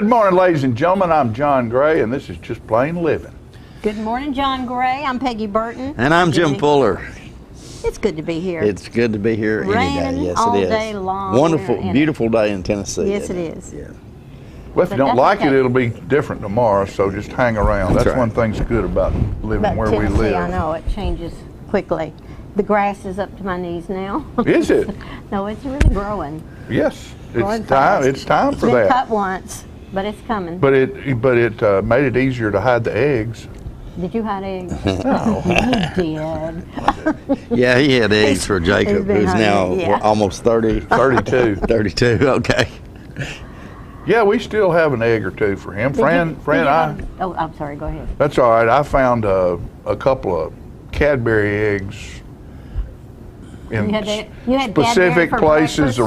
Good morning, ladies and gentlemen. I'm John Gray, and this is Just Plain Living. Good morning, John Gray. I'm Peggy Burton. And I'm Jim Fuller. It's good to be here. It's good to be here any day. Yes, all it is. day long. Wonderful, beautiful day in Tennessee. Yes, it is. Yeah. Well, if you don't like it, it'll be different tomorrow, so just hang around. That's right. one thing's good about living But where Tennessee, we live. I know, it changes quickly. The grass is up to my knees now. Is it? No, it's really growing. Yes. Growing It's time. fast. It's time It's for been that. cut once, but it's coming. But it made it easier to hide the eggs. Did you hide eggs? No. You did. Yeah, he had eggs for Jacob, been who's now hungry, yeah. almost 30. 32. 32, okay. Yeah, we still have an egg or two for him. Oh, I'm sorry. Go ahead. That's all right. I found a couple of Cadbury eggs in You had specific Cadbury for places breakfast?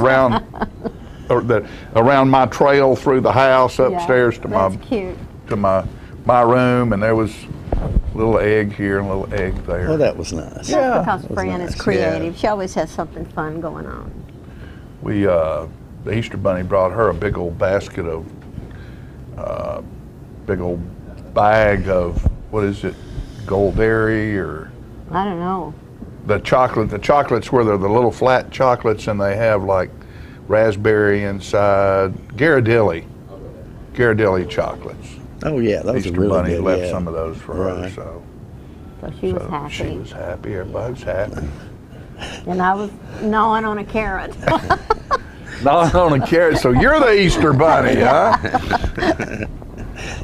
around my trail through the house upstairs to that's cute. my room, and there was a little egg here and a little egg there. Well, that was nice. Yeah. Because was Fran nice. is creative. She always has something fun going on. We the Easter Bunny brought her a big old basket of big old bag of, what is it, Gold Dairy, or I don't know. the chocolates where they're the little flat chocolates and they have like raspberry inside. Ghirardelli chocolates. Oh, yeah, those Easter are really Bunny good. left yeah. some of those for her, Right. so She was happy. She was happy. Everybody was happy. And I was gnawing on a carrot. Gnawing on a carrot. So you're the Easter Bunny, huh?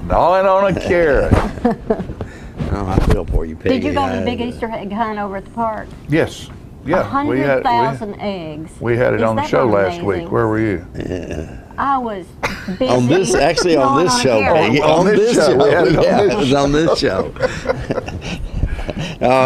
Gnawing on a carrot. Oh, I feel for you, Peggy. Did you go to the big Easter egg hunt over at the park? Yes. Yeah. 100,000 eggs. We had it on the That show not last amazing? week. Where were you? I was busy. On this, actually, on gnawing this a show, carrot. Peggy. On this show. We had it on Yeah, this it was on this show.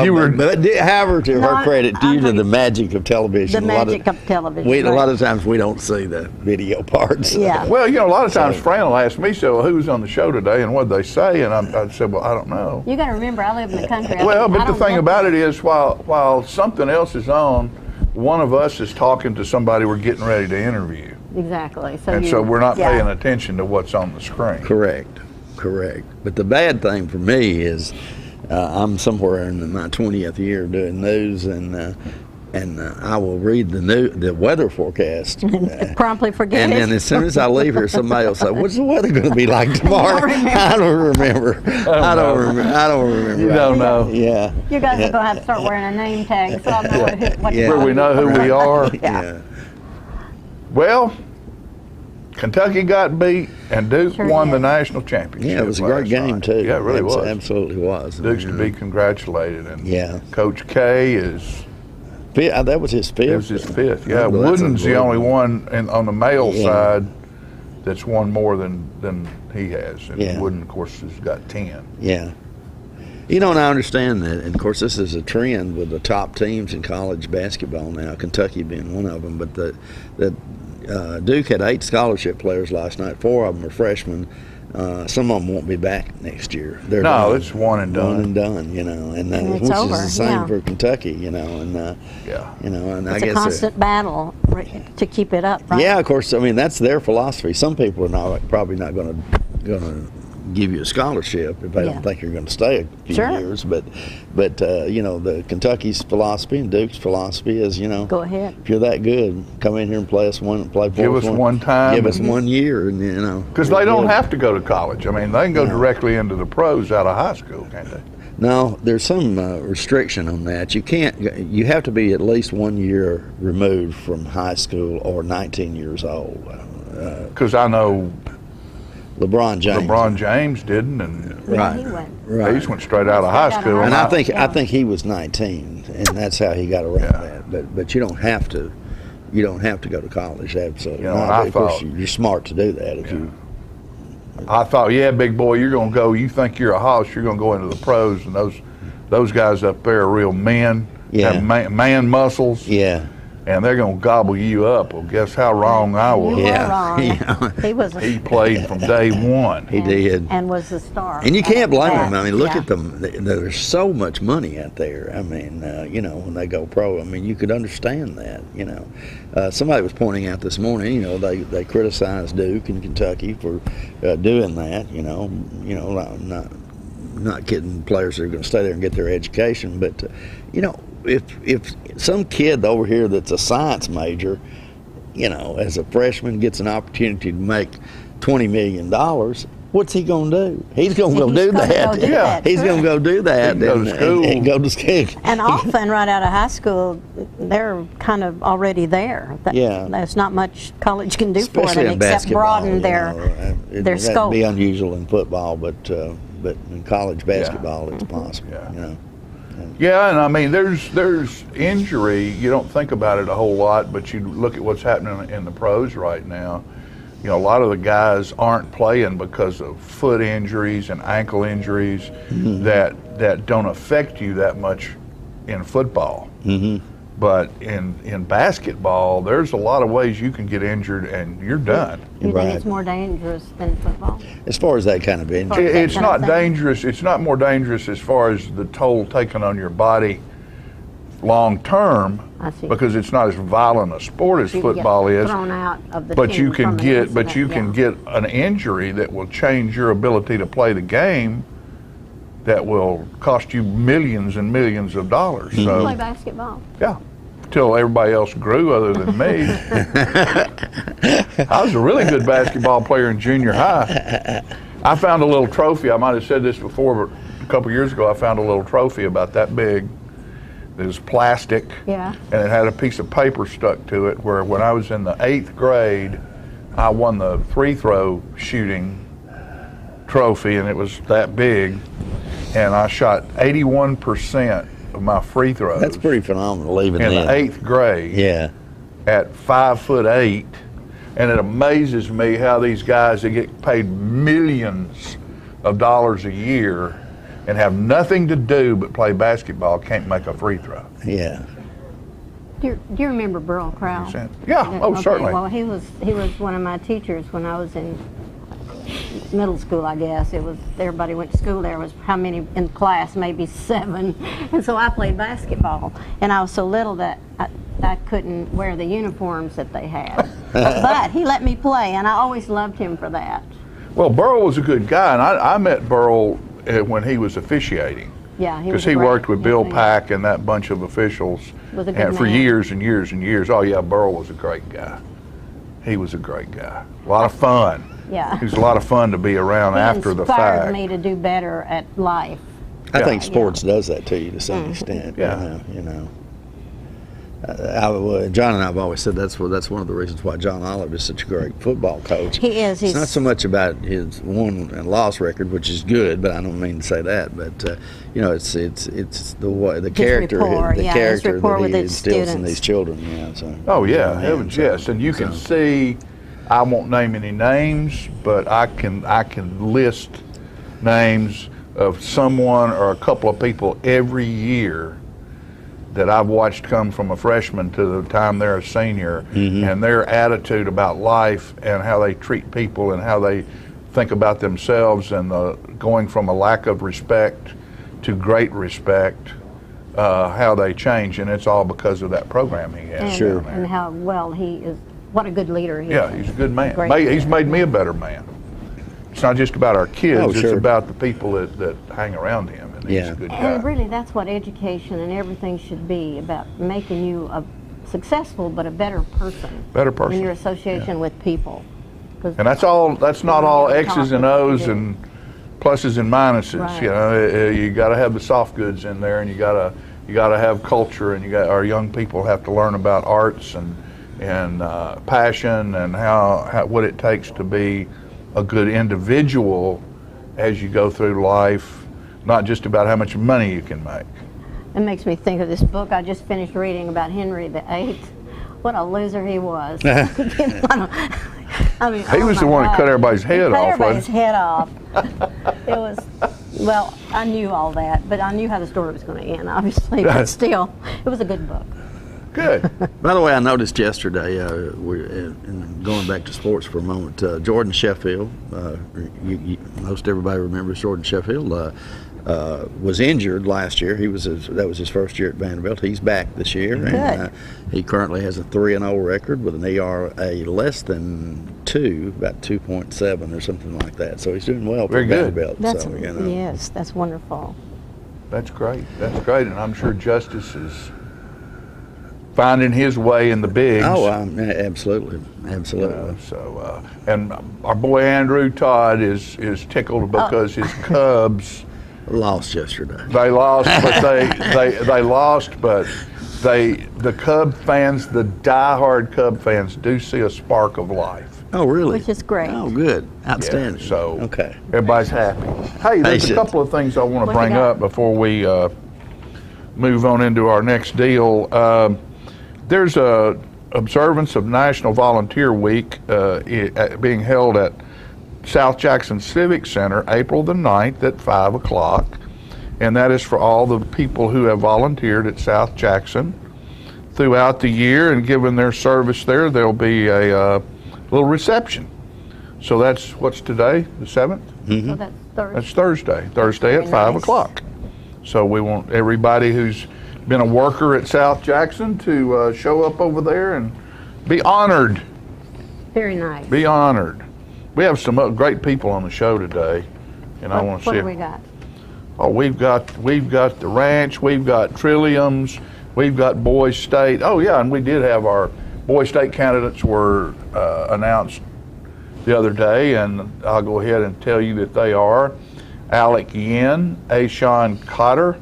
You were- however, to No, her credit, I'm due to not- the magic of television. The magic of television. A right. lot of times we don't see the video parts. Yeah. Well, a lot of times Fran will ask me, so who was on the show today and what did they say? And I said, well, I don't know. You got to remember, I live in the country. Well, I but the don't thing look about at- it is, while something else is on, one of us is talking to somebody we're getting ready to interview. Exactly. And so we're not paying attention to what's on the screen. Correct. But the bad thing for me is I'm somewhere in my 20th year doing news, and I will read the weather forecast. Promptly forget And it. then as soon as I leave here, somebody will say, "What's the weather going to be like tomorrow?" I don't remember. I don't remember. You don't know. Yeah. You guys are going to have to start wearing a name tag so I know what Yeah. Where we know who we are. Yeah. Well, Kentucky got beat, and Duke Sure won did. the national championship. Yeah, it was a great last game night. too. Yeah, it really was. Absolutely was. Duke's to be congratulated, and Yeah. Coach K is. That was his fifth. It was his fifth. Yeah, Well, that's Wooden's the only unbelievable. one on the male Yeah. side that's won more than he has. And Yeah. Wooden, of course, has got 10. Yeah. And I understand that. And of course, this is a trend with the top teams in college basketball now, Kentucky being one of them. But Duke had 8 scholarship players last night. 4 of them are freshmen. Some of them won't be back next year. They're No, done. it's one and done. One and done, and it's which over, is the same yeah. for Kentucky, and Yeah. and I It's a guess constant battle to keep it up, right? yeah, of course. I mean, that's their philosophy. Some people are probably not going to give you a scholarship if they Yeah. don't think you're going to stay a few Sure. years. But the Kentucky's philosophy and Duke's philosophy is, Go ahead. if you're that good, come in here and play for Give us one time. Give us 1 year, and Because they don't have to go to college. I mean, they can go directly into the pros out of high school, can't they? No, there's some restriction on that. You can't. You have to be at least 1 year removed from high school or 19 years old. Because I know LeBron James didn't, and Yeah, Right. he went. he just went straight out of high school. And I think Yeah. I think he was 19, and that's how he got around Yeah. that. But you don't have to. You don't have to go to college. Absolutely. You know, not. and I Of course, thought- you're smart to do that if you. I thought, yeah, big boy, you're going to go. You think you're a hoss, you're going to go into the pros, and those guys up there are real men. Yeah. Have man muscles. Yeah. and they're going to gobble you up. Well, guess how wrong I You was. were Yeah. wrong. Yeah. He was a He played from day one. He did. and was the star. And you can't blame them. I mean, look Yeah. at them. There's so much money out there. I mean, you know, when they go pro, I mean, you could understand that. You know, somebody was pointing out this morning. You know, they criticized Duke and Kentucky for doing that. You know, not getting players that are going to stay there and get their education. But you know, if some kid over here that's a science major, you know, as a freshman gets an opportunity to make $20 million, what's he going to do? He's going to go do gonna that. go do that, He's going to go do that. He can go to school. And go to school. And often right out of high school, they're kind of already there. Yeah. There's not much college can do Especially for them in except basketball, broaden you their know, their that'd scope. be unusual in football, but in college basketball, it's possible. Yeah. You know. Yeah, and I mean, there's injury. You don't think about it a whole lot, but you look at what's happening in the pros right now. You know, a lot of the guys aren't playing because of foot injuries and ankle injuries that don't affect you that much in football. Mm-hmm. But in basketball, there's a lot of ways you can get injured and you're done. You Right. think it's more dangerous than football? As far as that kind of injury. That It's kind of not thing. dangerous. It's not more dangerous as far as the toll taken on your body long term, I see. because it's not as violent a sport as You can get football is. thrown out of the But team you can from an get, but you incident, can yeah. get an injury that will change your ability to play the game. That will cost you millions and millions of dollars. Play So basketball. yeah, till everybody else grew other than me. I was a really good basketball player in junior high. I found a little trophy. I might have said this before, but a couple years ago I found a little trophy about that big. It was plastic, Yeah. and it had a piece of paper stuck to it where when I was in the 8th grade, I won the free throw shooting trophy, and it was that big, and I shot 81% of my free throws. That's pretty phenomenal, even in then. the 8th grade Yeah. at 5'8", and it amazes me how these guys that get paid millions of dollars a year and have nothing to do but play basketball can't make a free throw. Yeah. Do you remember Burl Crowell? Yeah, oh, Okay, certainly. Well, he was one of my teachers when I was in middle school, I guess. It was, everybody went to school there. Was how many in class? Maybe 7. And so I played basketball, and I was so little that I couldn't wear the uniforms that they had. But he let me play, and I always loved him for that. Well, Burl was a good guy, and I met Burl when he was officiating. Yeah, he was Because he a great- worked with Bill yeah. Pack and that bunch of officials Was a good and for man. years and years and years. Oh yeah, Burl was a great guy. He was a great guy. A lot of fun. Yeah. He was a lot of fun to be around after the inspired fact. me to do better at life. I Yeah. think sports does that to you to some extent. Yeah. You know. John and I have always said that's one of the reasons why John Olive is such a great football coach. He is. It's He's not so much about his won and loss record, which is good, but I don't mean to say that. But you know, it's the way the character, rapport, the yeah, his character rapport that with he his instills in students. these children. Yeah. So. Oh yeah, man, heavens yes, and you can see. I won't name any names, but I can list names of someone or a couple of people every year that I've watched come from a freshman to the time they're a senior, and their attitude about life and how they treat people and how they think about themselves, and going from a lack of respect to great respect, how they change, and it's all because of that program he has. and, Sure. and how well he is. What a good leader he Yeah, is. he's a good man. Great He's made me a better man. It's not just about our kids, Oh, it's sure. about the people that hang around him, and he's Yeah. a good guy. And really, that's what education and everything should be about, making you a successful but a better person. Better person, In your association with people. 'Cause And that's not all Yeah, X's and talk about O's it. and pluses and minuses. Right. You know, you got to have the soft goods in there, and you got to have culture, and our young people have to learn about arts and passion and how what it takes to be a good individual as you go through life, not just about how much money you can make. It makes me think of this book I just finished reading about Henry VIII. What a loser he was. I mean, He was the one that cut everybody's head off, Everybody's wasn't head off. It was, well, I knew all that, but I knew how the story was going to end, obviously. But still, it was a good book. Good. By the way, I noticed yesterday, going back to sports for a moment, Jordan Sheffield, most everybody remembers Jordan Sheffield, was injured last year. That was his first year at Vanderbilt. He's back this year. Good. And he currently has a 3-0 record with an ERA less than 2, about 2.7 or something like that. So he's doing well for Very good. Vanderbilt. That's, So, you know. yes, that's wonderful. That's great. That's great. And I'm sure Justice is finding his way in the bigs. Oh, absolutely. Absolutely. And our boy Andrew Todd is tickled because his Cubs Lost yesterday. they lost, but they lost, but the Cub fans, the diehard Cub fans, do see a spark of life. Oh, really? Which is great. Oh, good. Outstanding. Yeah, so okay. everybody's happy. Hey, there's a Patient. couple of things I want to What you bring got? up before we move on into our next deal. There's a observance of National Volunteer Week being held at South Jackson Civic Center April the 9th at 5 o'clock. And that is for all the people who have volunteered at South Jackson throughout the year and given their service there. There'll be a little reception. So that's what's today, the 7th? So that's Thursday. That's Thursday at Very 5 nice. o'clock. So we want everybody who's been a worker at South Jackson to show up over there and be honored. Very nice. Be honored. We have some great people on the show today, and I want to What see. do we got? Oh, we've got the ranch. We've got Trilliums. We've got Boys State. Oh yeah, and we did have our Boys State candidates were announced the other day, and I'll go ahead and tell you that they are Alec Yin, Ashawn Cotter,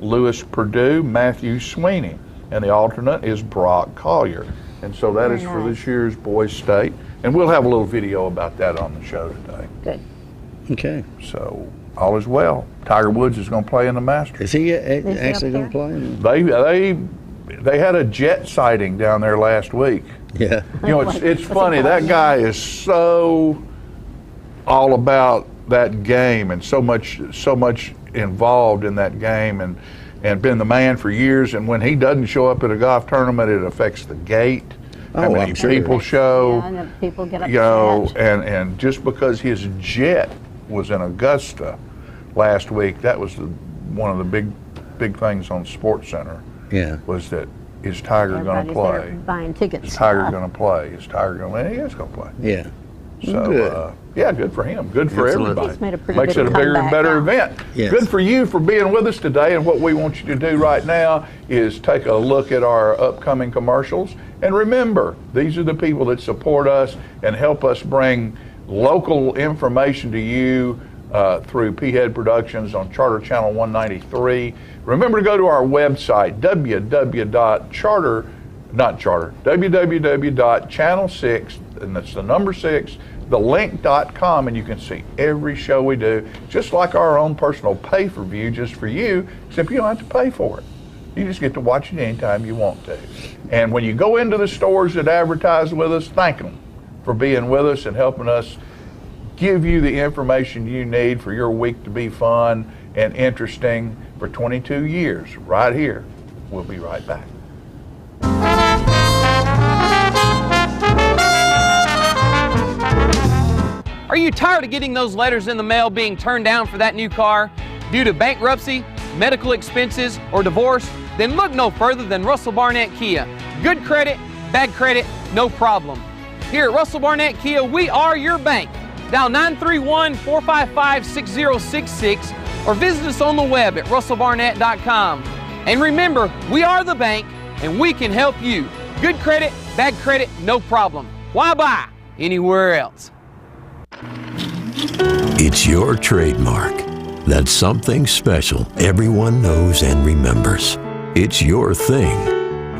Lewis Purdue, Matthew Sweeney, and the alternate is Brock Collier. And so that Very is for nice. this year's Boys State, and we'll have a little video about that on the show today. Good. Okay. So all is well. Tiger Woods is going to play in the Masters. Is he he actually up going to play? They had a jet sighting down there last week. Yeah. You know, it's funny. That guy is so all about that game and so much involved in that game and been the man for years. And when he doesn't show up at a golf tournament, it affects the gate. How Oh, many I'm sure. people show? Yeah, I know people get upset. You know, and just because his jet was in Augusta last week, that was one of the big things on Sports Center. Yeah. Was that is Tiger going to Everybody's play? there buying tickets. Is Tiger going to play? Is Tiger going to win? He is going to play. Yeah. So, Good. yeah, good for him. Good for Absolutely. everybody. He's made a pretty Makes good it a bigger and comeback better now. event. Yes. Good for you for being with us today. And what we want you to do right now is take a look at our upcoming commercials. And remember, these are the people that support us and help us bring local information to you through P-Head Productions on Charter Channel 193. Remember to go to our website, www.channel6, and that's the number 6, thelink.com, and you can see every show we do, just like our own personal pay-per-view just for you, except you don't have to pay for it. You just get to watch it anytime you want to. And when you go into the stores that advertise with us, thank them for being with us and helping us give you the information you need for your week to be fun and interesting for 22 years right here. We'll be right back. Are you tired of getting those letters in the mail being turned down for that new car due to bankruptcy, medical expenses, or divorce? Then look no further than Russell Barnett Kia. Good credit, bad credit, no problem. Here at Russell Barnett Kia, we are your bank. Dial 931-455-6066 or visit us on the web at russellbarnett.com. And remember, we are the bank and we can help you. Good credit, bad credit, no problem. Why buy anywhere else? It's your trademark. That's something special everyone knows and remembers. It's your thing.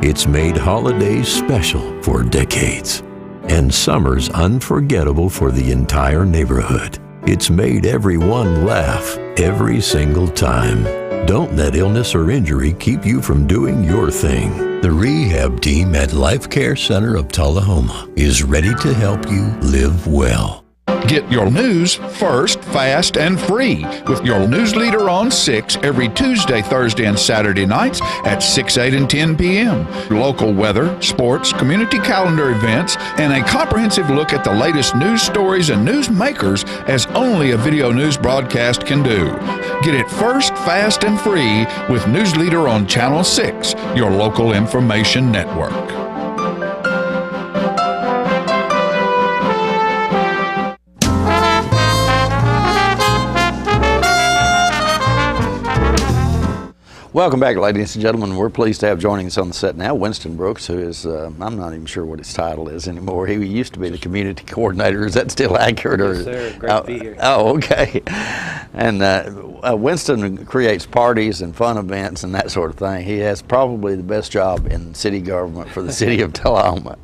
It's made holidays special for decades and summers unforgettable for the entire neighborhood. It's made everyone laugh every single time. Don't let illness or injury keep you from doing your thing. The rehab team at Life Care Center of Tullahoma is ready to help you live well. Get your news first, fast, and free with your news leader on 6 every Tuesday, Thursday, and Saturday nights at 6, 8, and 10 p.m. Local weather, sports, community calendar events, and a comprehensive look at the latest news stories and news makers as only a video news broadcast can do. Get it first, fast, and free with News Leader on Channel 6, your local information network. Welcome back, ladies and gentlemen. We're pleased to have joining us on the set now Winston Brooks, who is, I'm not even sure what his title is anymore. He used to be the community coordinator. Is that still accurate? Yes, sir. Great to be here. Oh, okay. And Winston creates parties and fun events and that sort of thing. He has probably the best job in city government for the city of Tullahoma.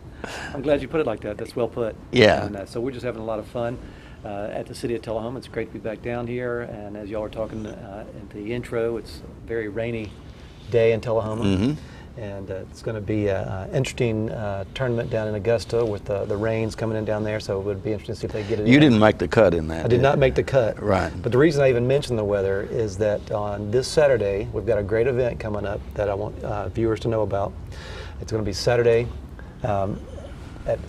I'm glad you put it like that. That's well put. Yeah. And, so we're just having a lot of fun at the city of Tullahoma. It's great to be back down here. And as y'all were talking in the intro, it's a very rainy day in Tullahoma. Mm-hmm. And it's going to be an interesting tournament down in Augusta with the rains coming in down there. So it would be interesting to see if they get it in. You didn't make the cut in that. I did not make the cut. Right. But the reason I even mentioned the weather is that on this Saturday, we've got a great event coming up that I want viewers to know about. It's going to be Saturday at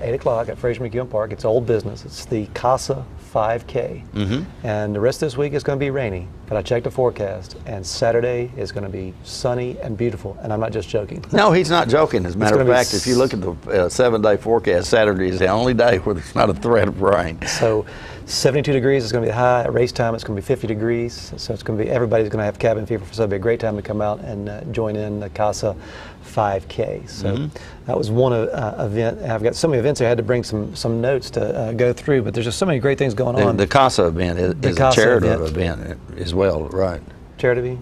8 o'clock at Fraser McEwen Park. It's old business. It's the CASA 5K. Mm-hmm. And the rest of this week is going to be rainy, but I checked the forecast, and Saturday is going to be sunny and beautiful, and I'm not just joking. No, he's not joking. As a matter of gonna be fact, if you look at the 7-day forecast, Saturday is the only day where there's not a threat of rain. So 72 degrees is going to be the high. At race time, it's going to be 50 degrees. So it's going to be, everybody's going to have cabin fever, so it'll be a great time to come out and join in the CASA 5K. So that was one event. And I've got so many events I had to bring some notes to go through, but there's just so many great things going on. The CASA event is a CASA charitable event as well, right? Charitable?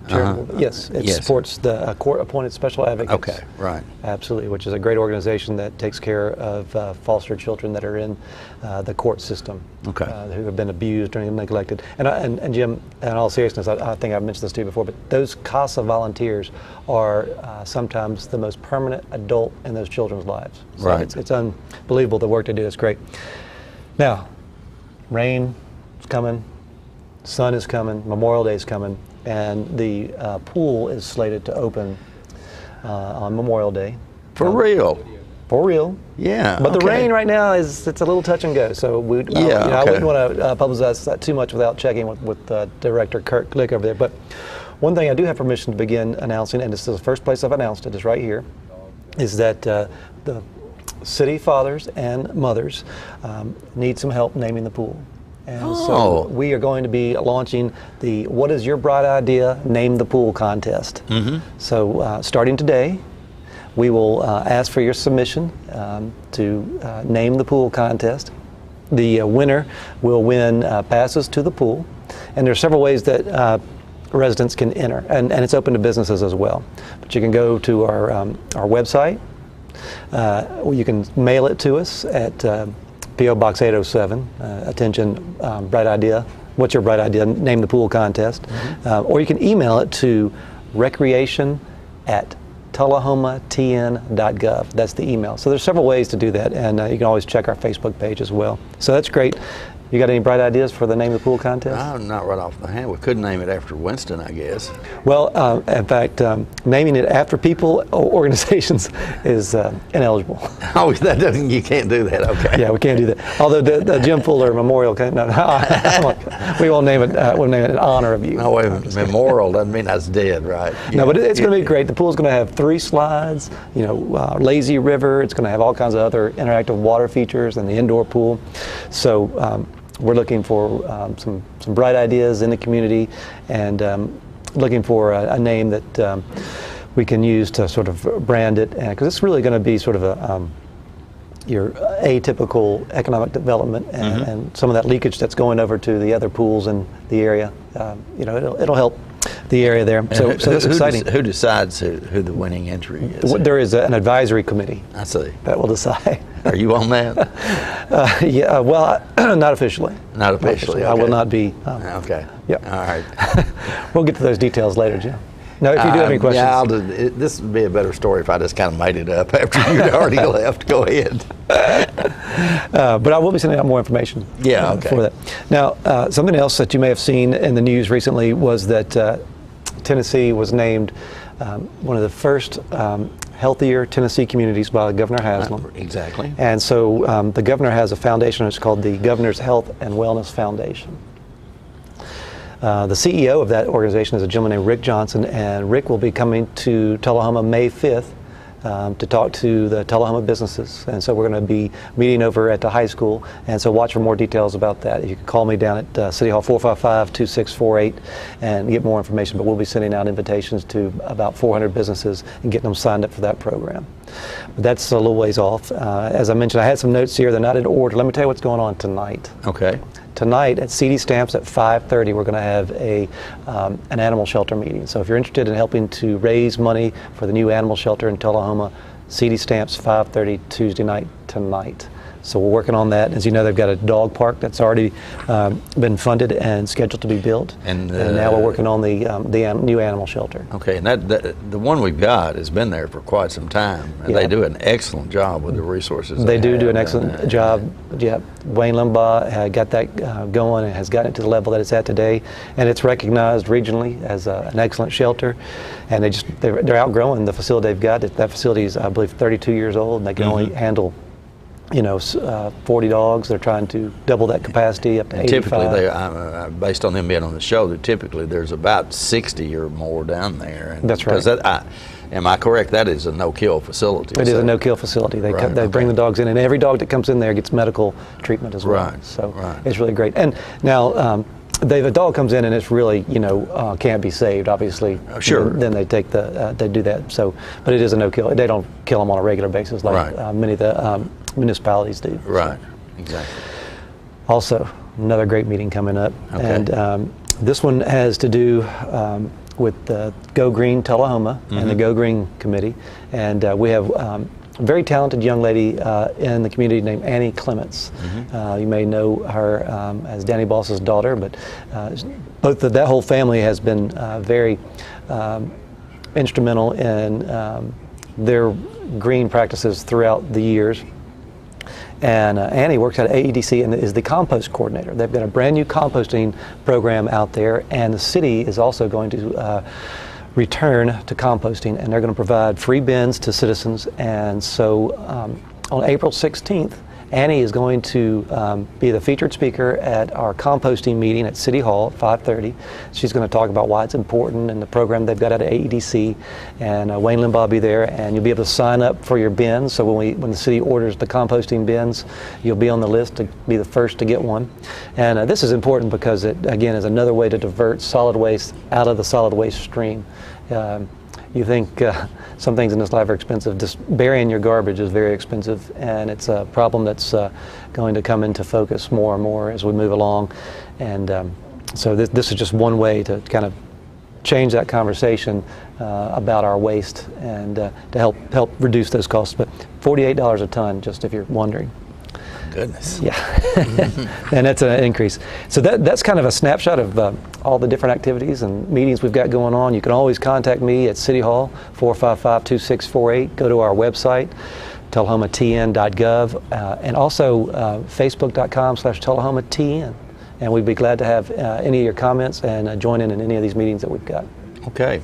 Yes, it supports the court-appointed special advocates. Okay, right. Absolutely, which is a great organization that takes care of foster children that are in the court system, okay, who have been abused or neglected. And Jim, in all seriousness, I think I've mentioned this to you before, but those CASA volunteers are sometimes the most permanent adult in those children's lives. So right. It's unbelievable the work they do. It's great. Now, rain is coming, sun is coming, Memorial Day is coming. And the pool is slated to open on Memorial Day. For real? For real. Yeah. But the rain right now it's a little touch and go. So I wouldn't want to publicize that too much without checking with Director Kurt Glick over there. But one thing I do have permission to begin announcing, and this is the first place I've announced it, is right here, is that the city fathers and mothers need some help naming the pool. And so we are going to be launching the What is Your Bright Idea? Name the Pool contest. Mm-hmm. So starting today, we will ask for your submission to name the pool contest. The winner will win passes to the pool. And there are several ways that residents can enter, and it's open to businesses as well. But you can go to our website, or you can mail it to us at P.O. Box 807, attention, bright idea. What's your bright idea? Name the pool contest. Mm-hmm. Or you can email it to recreation@tullahomatn.gov. That's the email. So there's several ways to do that, and you can always check our Facebook page as well. So that's great. You got any bright ideas for the Name the Pool contest? Not right off the hand. We could name it after Winston, I guess. Well, in fact, naming it after people or organizations is ineligible. Oh, that doesn't. You can't do that. Okay. Yeah, we can't do that. Although the Jim Fuller Memorial, we won't name it. We'll name it in honor of you. No, wait, memorial doesn't mean that's dead, right? No, but it's going to be great. The pool's going to have 3 slides. Lazy river. It's going to have all kinds of other interactive water features and the indoor pool. So. We're looking for some bright ideas in the community, and looking for a name that we can use to sort of brand it, because it's really going to be sort of your atypical economic development, and some of that leakage that's going over to the other pools in the area. It'll help the area there. So that's exciting. Who decides who the winning entry is? There is an advisory committee. I see. That will decide. Are you on that? Yeah. Well, not officially. Not officially. Okay. I will not be. Okay. Yep. All right. We'll get to those details later, Jim. No, if you do have any questions. Yeah, this would be a better story if I just kind of made it up after you'd already left. Go ahead. But I will be sending out more information for that. Now, something else that you may have seen in the news recently was that Tennessee was named one of the first healthier Tennessee communities by Governor Haslam. Exactly. And so the governor has a foundation. It's called the Governor's Health and Wellness Foundation. The CEO of that organization is a gentleman named Rick Johnson, and Rick will be coming to Tullahoma May 5th to talk to the Tullahoma businesses. And so we're going to be meeting over at the high school, and so watch for more details about that. You can call me down at City Hall 455-2648 and get more information, but we'll be sending out invitations to about 400 businesses and getting them signed up for that program. But that's a little ways off. As I mentioned, I had some notes here. They're not in order. Let me tell you what's going on tonight. Okay. Tonight at CD Stamps at 5:30, we're going to have an animal shelter meeting. So if you're interested in helping to raise money for the new animal shelter in Tullahoma, CD Stamps 5:30 Tuesday night tonight. So we're working on that. As you know, they've got a dog park that's already been funded and scheduled to be built. And now we're working on the new animal shelter. Okay, and the one we've got has been there for quite some time. And they do an excellent job with the resources. They do an excellent job. Yeah, Wayne Limbaugh got that going and has gotten it to the level that it's at today. And it's recognized regionally as an excellent shelter. And they're outgrowing the facility they've got. That facility is, I believe, 32 years old, and they can only handle 40 dogs. They're trying to double that capacity up to 85. Typically, based on them being on the show, that typically there's about 60 or more down there. And that's right. Am I correct? That is a no-kill facility. It is a no-kill facility. They bring the dogs in, and every dog that comes in there gets medical treatment as well. Right. So it's really great. And now, if a dog comes in and it's really, can't be saved, obviously. Sure. Then they take they do that. So, but it is a no-kill. They don't kill them on a regular basis like many of the municipalities do. Right. Exactly. Also, another great meeting coming up, and this one has to do with the Go Green Tullahoma and the Go Green Committee, and we have a very talented young lady in the community named Annie Clements. You may know her as Danny Boss's daughter, but that whole family has been very instrumental in their green practices throughout the years. And Annie works at AEDC and is the compost coordinator. They've got a brand new composting program out there, and the city is also going to return to composting, and they're going to provide free bins to citizens. And so on April 16th, Annie is going to be the featured speaker at our composting meeting at City Hall at 5:30. She's going to talk about why it's important and the program they've got at AEDC. And Wayne Limbaugh will be there, and you'll be able to sign up for your bins. So when the city orders the composting bins, you'll be on the list to be the first to get one. And this is important because it, again, is another way to divert solid waste out of the solid waste stream. You think some things in this life are expensive. Just burying your garbage is very expensive, and it's a problem that's going to come into focus more and more as we move along. And so this is just one way to kind of change that conversation about our waste and to help reduce those costs. But $48 a ton, just if you're wondering. Goodness. Yeah, and that's an increase. So that's kind of a snapshot of all the different activities and meetings we've got going on. You can always contact me at City Hall, 455-2648. Go to our website, tullahomatn.gov, and also facebook.com/tullahomatn. And we'd be glad to have any of your comments and join in any of these meetings that we've got. Okay.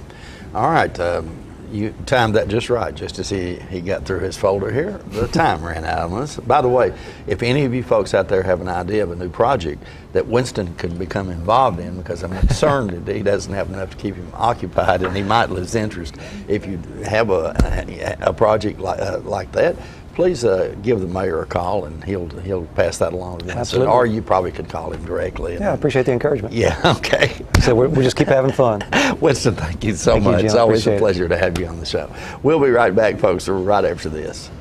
All right. You timed that just right, just as he got through his folder here. The time ran out on us. By the way, if any of you folks out there have an idea of a new project that Winston could become involved in, because I'm concerned that he doesn't have enough to keep him occupied and he might lose interest. If you have a project like that, please give the mayor a call, and he'll pass that along to Winston. Absolutely. Or you probably could call him directly. Yeah, I appreciate the encouragement. Yeah, okay. So we just keep having fun. Winston, thank you so much. It's always a pleasure to have you on the show. We'll be right back, folks, right after this.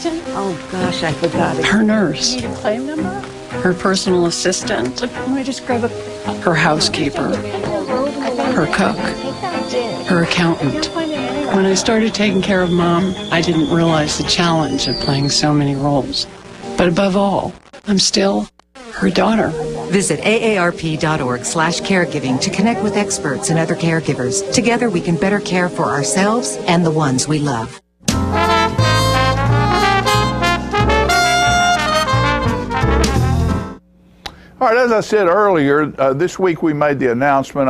assistant? Oh gosh, I forgot it. Her nurse. Need a claim number? Her personal assistant. Let me just grab a. Her housekeeper. Her cook. Her accountant. When I started taking care of Mom, I didn't realize the challenge of playing so many roles. But above all, I'm still her daughter. Visit aarp.org/caregiving to connect with experts and other caregivers. Together we can better care for ourselves and the ones we love. All right, as I said earlier, this week we made the announcement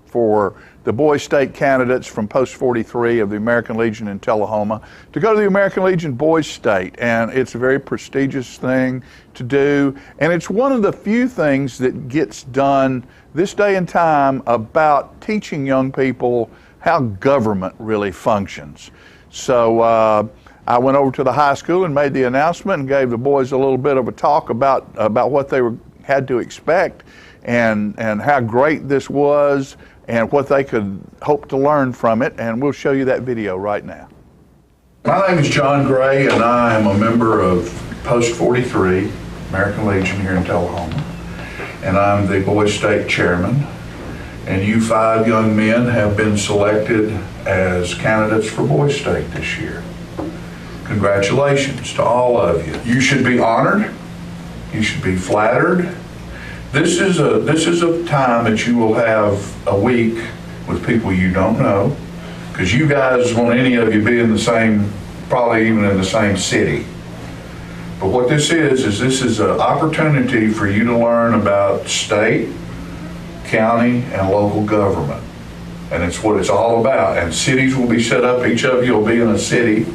for the Boys State candidates from Post 43 of the American Legion in Tullahoma to go to the American Legion Boys State. And it's a very prestigious thing to do. And it's one of the few things that gets done this day and time about teaching young people how government really functions. So I went over to the high school and made the announcement and gave the boys a little bit of a talk about what they had to expect and how great this was and what they could hope to learn from it, and we'll show you that video right now. My name is John Gray, and I am a member of Post 43, American Legion here in Tullahoma, and I'm the Boys State Chairman. And you 5 young men have been selected as candidates for Boys State this year. Congratulations to all of you. You should be honored. You should be flattered. This is a time that you will have a week with people you don't know, because you guys won't any of you be in the same, probably even in the same city. But what this is this is an opportunity for you to learn about state, county, and local government. And it's what it's all about. And cities will be set up, each of you will be in a city,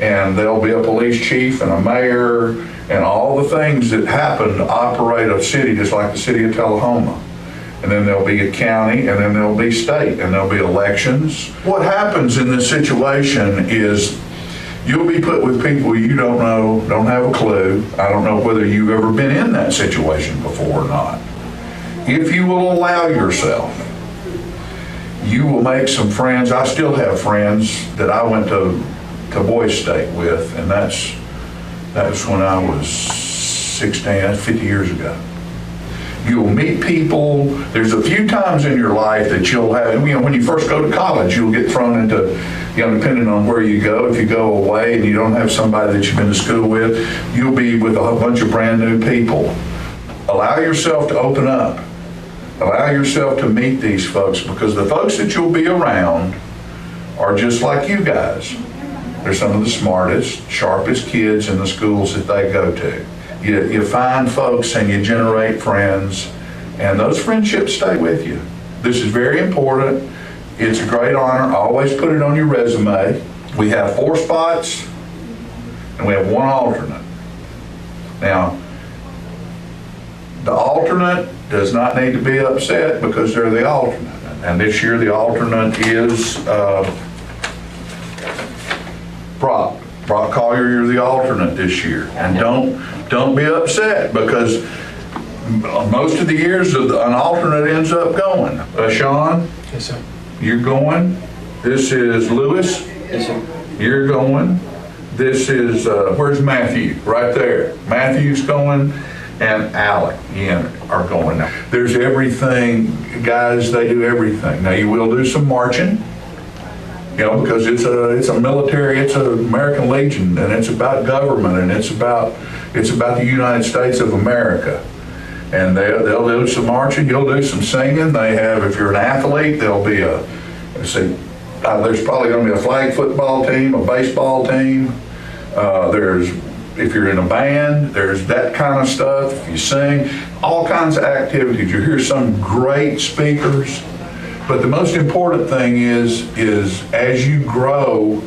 and there'll be a police chief and a mayor and all the things that happen to operate a city just like the city of Tullahoma. And then there'll be a county, and then there'll be state, and there'll be elections. What happens in this situation is you'll be put with people you don't know, don't have a clue. I don't know whether you've ever been in that situation before or not. If you will allow yourself, you will make some friends. I still have friends that I went to Boys State with, and that's when I was 16, that's 50 years ago. You'll meet people. There's a few times in your life that you'll have, when you first go to college, you'll get thrown into, depending on where you go, if you go away and you don't have somebody that you've been to school with, you'll be with a bunch of brand new people. Allow yourself to open up. Allow yourself to meet these folks, because the folks that you'll be around are just like you guys. They're some of the smartest, sharpest kids in the schools that they go to. You find folks and you generate friends, and those friendships stay with you. This is very important. It's a great honor. Always put it on your resume. We have 4 spots, and we have 1 alternate. Now, the alternate does not need to be upset because they're the alternate. And this year the alternate is Brock Collier. You're the alternate this year, and don't be upset, because most of the years an alternate ends up going. Sean, yes sir. You're going. This is Lewis. Yes sir. You're going. This is where's Matthew? Right there. Matthew's going, and Alec are going. Now there's everything, guys. They do everything. Now you will do some marching. Because it's a military, it's an American Legion, and it's about government, and it's about the United States of America. And they'll do some marching, you'll do some singing. They have, if you're an athlete, there'll be there's probably going to be a flag football team, a baseball team. If you're in a band, there's that kind of stuff. If you sing, all kinds of activities. You hear some great speakers. But the most important thing is as you grow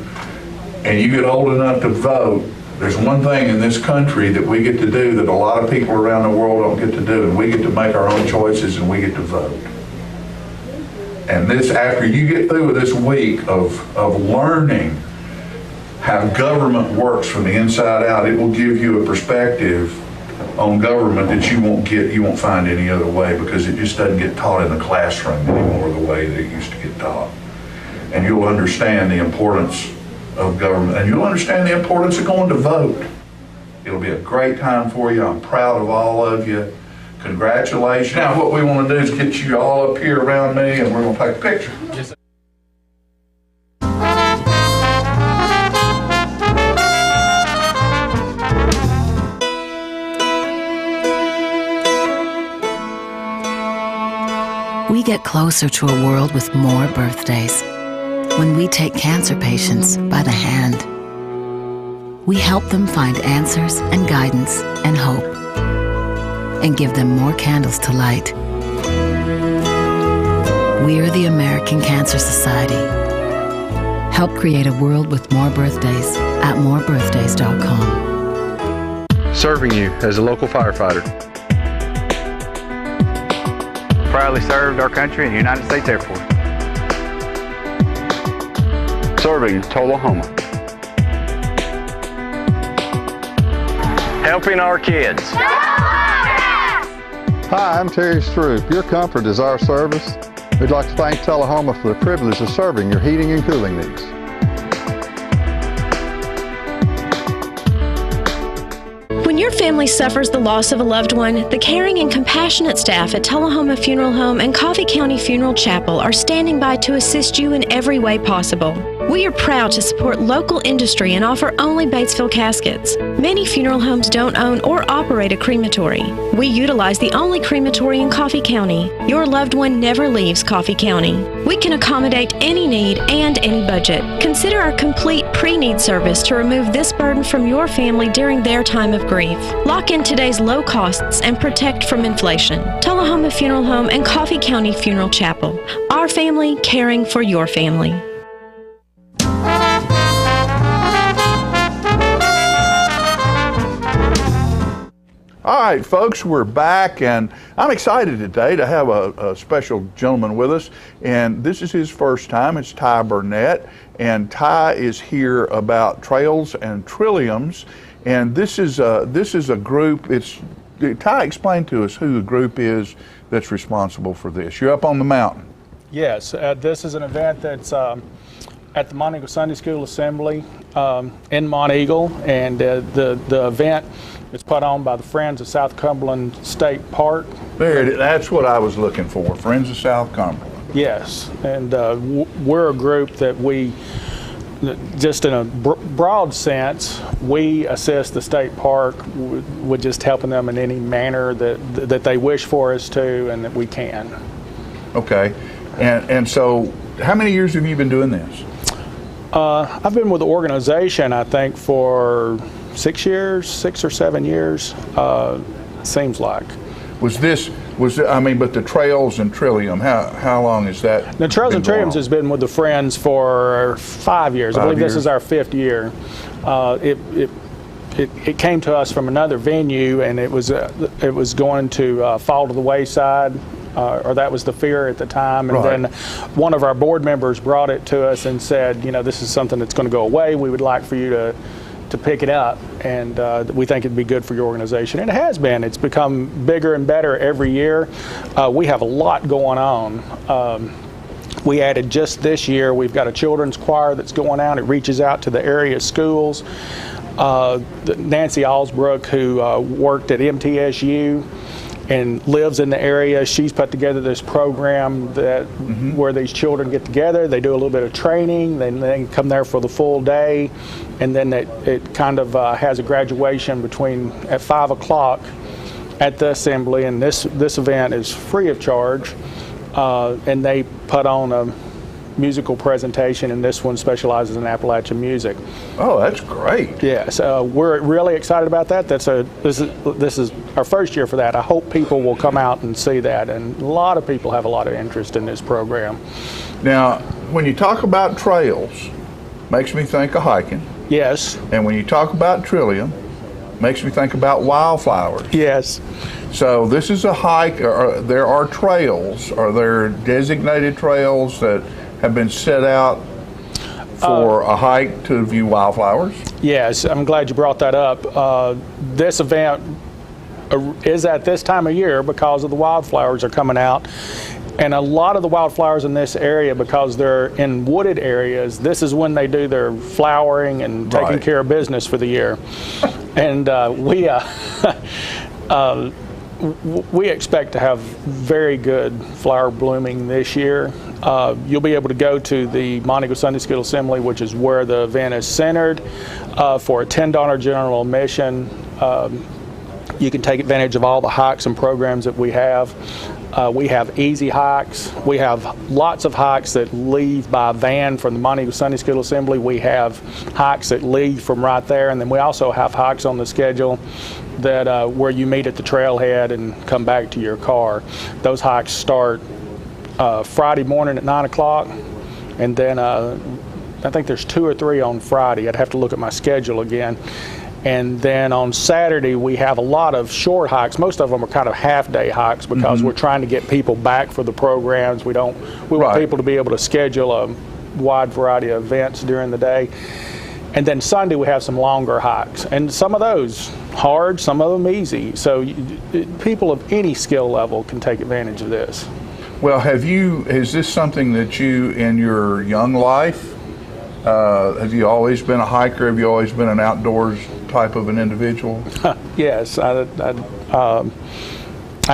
and you get old enough to vote, there's one thing in this country that we get to do that a lot of people around the world don't get to do, and we get to make our own choices, and we get to vote. And this, after you get through with this week of learning how government works from the inside out, it will give you a perspective on government that you won't find any other way, because it just doesn't get taught in the classroom anymore the way that it used to get taught. And you'll understand the importance of government, and you'll understand the importance of going to vote. It'll be a great time for you. I'm proud of all of you. Congratulations. Now what we want to do is get you all up here around me, and we're going to take a picture. Yes. We get closer to a world with more birthdays when we take cancer patients by the hand. We help them find answers and guidance and hope, and give them more candles to light. We're the American Cancer Society. Help create a world with more birthdays at morebirthdays.com. Serving you as a local firefighter. Proudly served our country in the United States Air Force. Serving Tullahoma. Helping our kids. Hi, I'm Terry Stroop. Your comfort is our service. We'd like to thank Tullahoma for the privilege of serving your heating and cooling needs. When your family suffers the loss of a loved one, the caring and compassionate staff at Tullahoma Funeral Home and Coffee County Funeral Chapel are standing by to assist you in every way possible. We are proud to support local industry and offer only Batesville caskets. Many funeral homes don't own or operate a crematory. We utilize the only crematory in Coffee County. Your loved one never leaves Coffee County. We can accommodate any need and any budget. Consider our complete pre-need service to remove this burden from your family during their time of grief. Lock in today's low costs and protect from inflation. Tullahoma Funeral Home and Coffee County Funeral Chapel. Our family caring for your family. All right, folks, we're back, and I'm excited today to have a special gentleman with us, and this is his first time. It's Ty Burnett, and Ty is here about trails and trilliums, and this is a group. Ty, explain to us who the group is that's responsible for this. You're up on the mountain. Yes, this is an event that's at the Monteagle Sunday School Assembly in Monteagle, and the event is put on by the Friends of South Cumberland State Park. That's what I was looking for, Friends of South Cumberland. Yes, and we're a group that we, just in a broad sense, we assist the state park with just helping them in any manner that they wish for us to and that we can. Okay, and so how many years have you been doing this? I've been with the organization, I think, for 6 or 7 years, seems like. But the Trails and Trillium, how long is that? The Trails and Trilliums has been with the Friends for 5 years. I believe this is our 5th year. It came to us from another venue, and it was going to fall to the wayside. Or that was the fear at the time, and then one of our board members brought it to us and said, this is something that's going to go away. We would like for you to pick it up, and we think it'd be good for your organization. And it has been. It's become bigger and better every year. We have a lot going on. We added just this year, we've got a children's choir that's going out. It reaches out to the area schools. Nancy Alsbrook, who worked at MTSU and lives in the area, she's put together this program that where these children get together, they do a little bit of training, then they come there for the full day, and then it kind of has a graduation at 5 o'clock at the assembly, and this event is free of charge, and they put on a musical presentation, and this one specializes in Appalachian music. Oh, that's great. Yeah, so we're really excited about that. This is our first year for that. I hope people will come out and see that, and a lot of people have a lot of interest in this program. Now, when you talk about trails, makes me think of hiking. Yes. And when you talk about Trillium, makes me think about wildflowers. Yes. So this is a hike. There are trails. Are there designated trails that have been set out for a hike to view wildflowers? Yes, I'm glad you brought that up. This event is at this time of year because of the wildflowers are coming out. And a lot of the wildflowers in this area, because they're in wooded areas, this is when they do their flowering and taking care of business for the year. And we expect to have very good flower blooming this year. You'll be able to go to the Monteagle Sunday School Assembly, which is where the event is centered, for a $10 general admission. You can take advantage of all the hikes and programs that we have. We have easy hikes. We have lots of hikes that leave by van from the Monteagle Sunday School Assembly. We have hikes that leave from right there, and then we also have hikes on the schedule that where you meet at the trailhead and come back to your car. Those hikes start Friday morning at 9 o'clock, and then I think there's 2 or 3 on Friday. I'd have to look at my schedule again. And then on Saturday, we have a lot of short hikes. Most of them are kind of half-day hikes because we're trying to get people back for the programs. We want people to be able to schedule a wide variety of events during the day. And then Sunday, we have some longer hikes. And some of those hard, some of them easy. So people of any skill level can take advantage of this. Well, is this something that you, in your young life, have you always been a hiker? Have you always been an outdoors type of an individual? Yes, I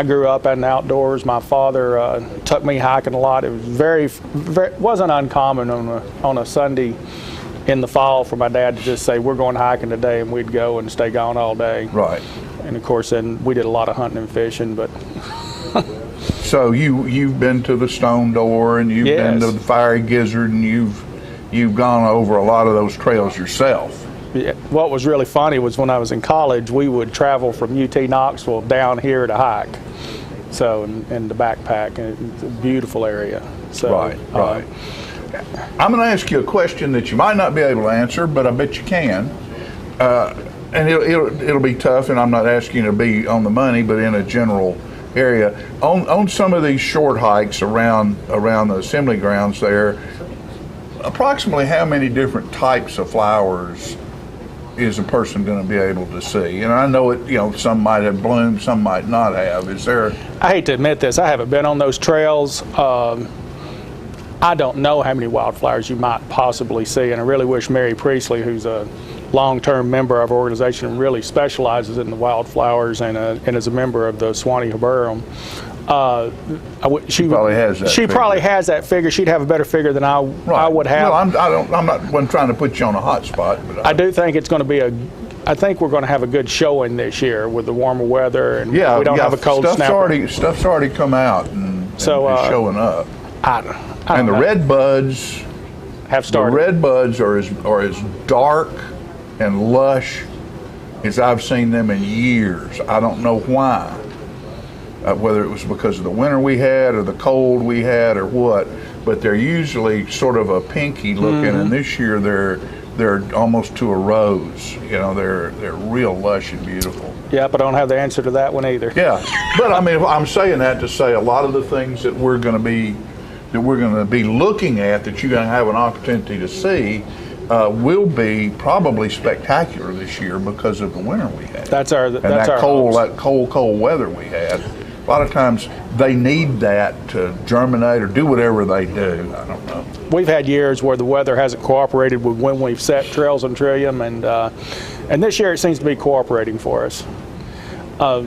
grew up in outdoors. My father took me hiking a lot. It was wasn't uncommon on a Sunday in the fall for my dad to just say, "We're going hiking today," and we'd go and stay gone all day. Right. And of course, then we did a lot of hunting and fishing, but. So you've been to the Stone Door, and you've been to the Fiery Gizzard, and you've gone over a lot of those trails yourself. Yeah. What was really funny was when I was in college, we would travel from UT Knoxville down here to hike. So in the backpack, and it's a beautiful area. So, right. I'm going to ask you a question that you might not be able to answer, but I bet you can. And it'll be tough, and I'm not asking you to be on the money, but in a general area. On some of these short hikes around the assembly grounds there, approximately how many different types of flowers is a person going to be able to see? And I know some might have bloomed, some might not have. Is there? I hate to admit this, I haven't been on those trails. I don't know how many wildflowers you might possibly see, and I really wish Mary Priestley, who's a long-term member of our organization and really specializes in the wildflowers and is a member of the Swanee Herbarium. She probably has that. She probably has that figure. She'd have a better figure than I would have. Well, I'm not trying to put you on a hot spot, but I do think it's going to be I think we're going to have a good showing this year with the warmer weather, and we don't have a cold snap. Stuff's already come out and showing up. And the red buds have started. The red buds are as dark and lush as I've seen them in years. I don't know why. Whether it was because of the winter we had or the cold we had or what, but they're usually sort of a pinky looking, and this year they're almost to a rose. They're real lush and beautiful. Yeah, but I don't have the answer to that one either. Yeah, but I mean, I'm saying that to say a lot of the things that we're going to be looking at, that you're going to have an opportunity to see, will be probably spectacular this year because of the winter we had. That's our cold weather we had. A lot of times they need that to germinate or do whatever they do. I don't know. We've had years where the weather hasn't cooperated with when we've set trails on Trillium, and this year it seems to be cooperating for us. A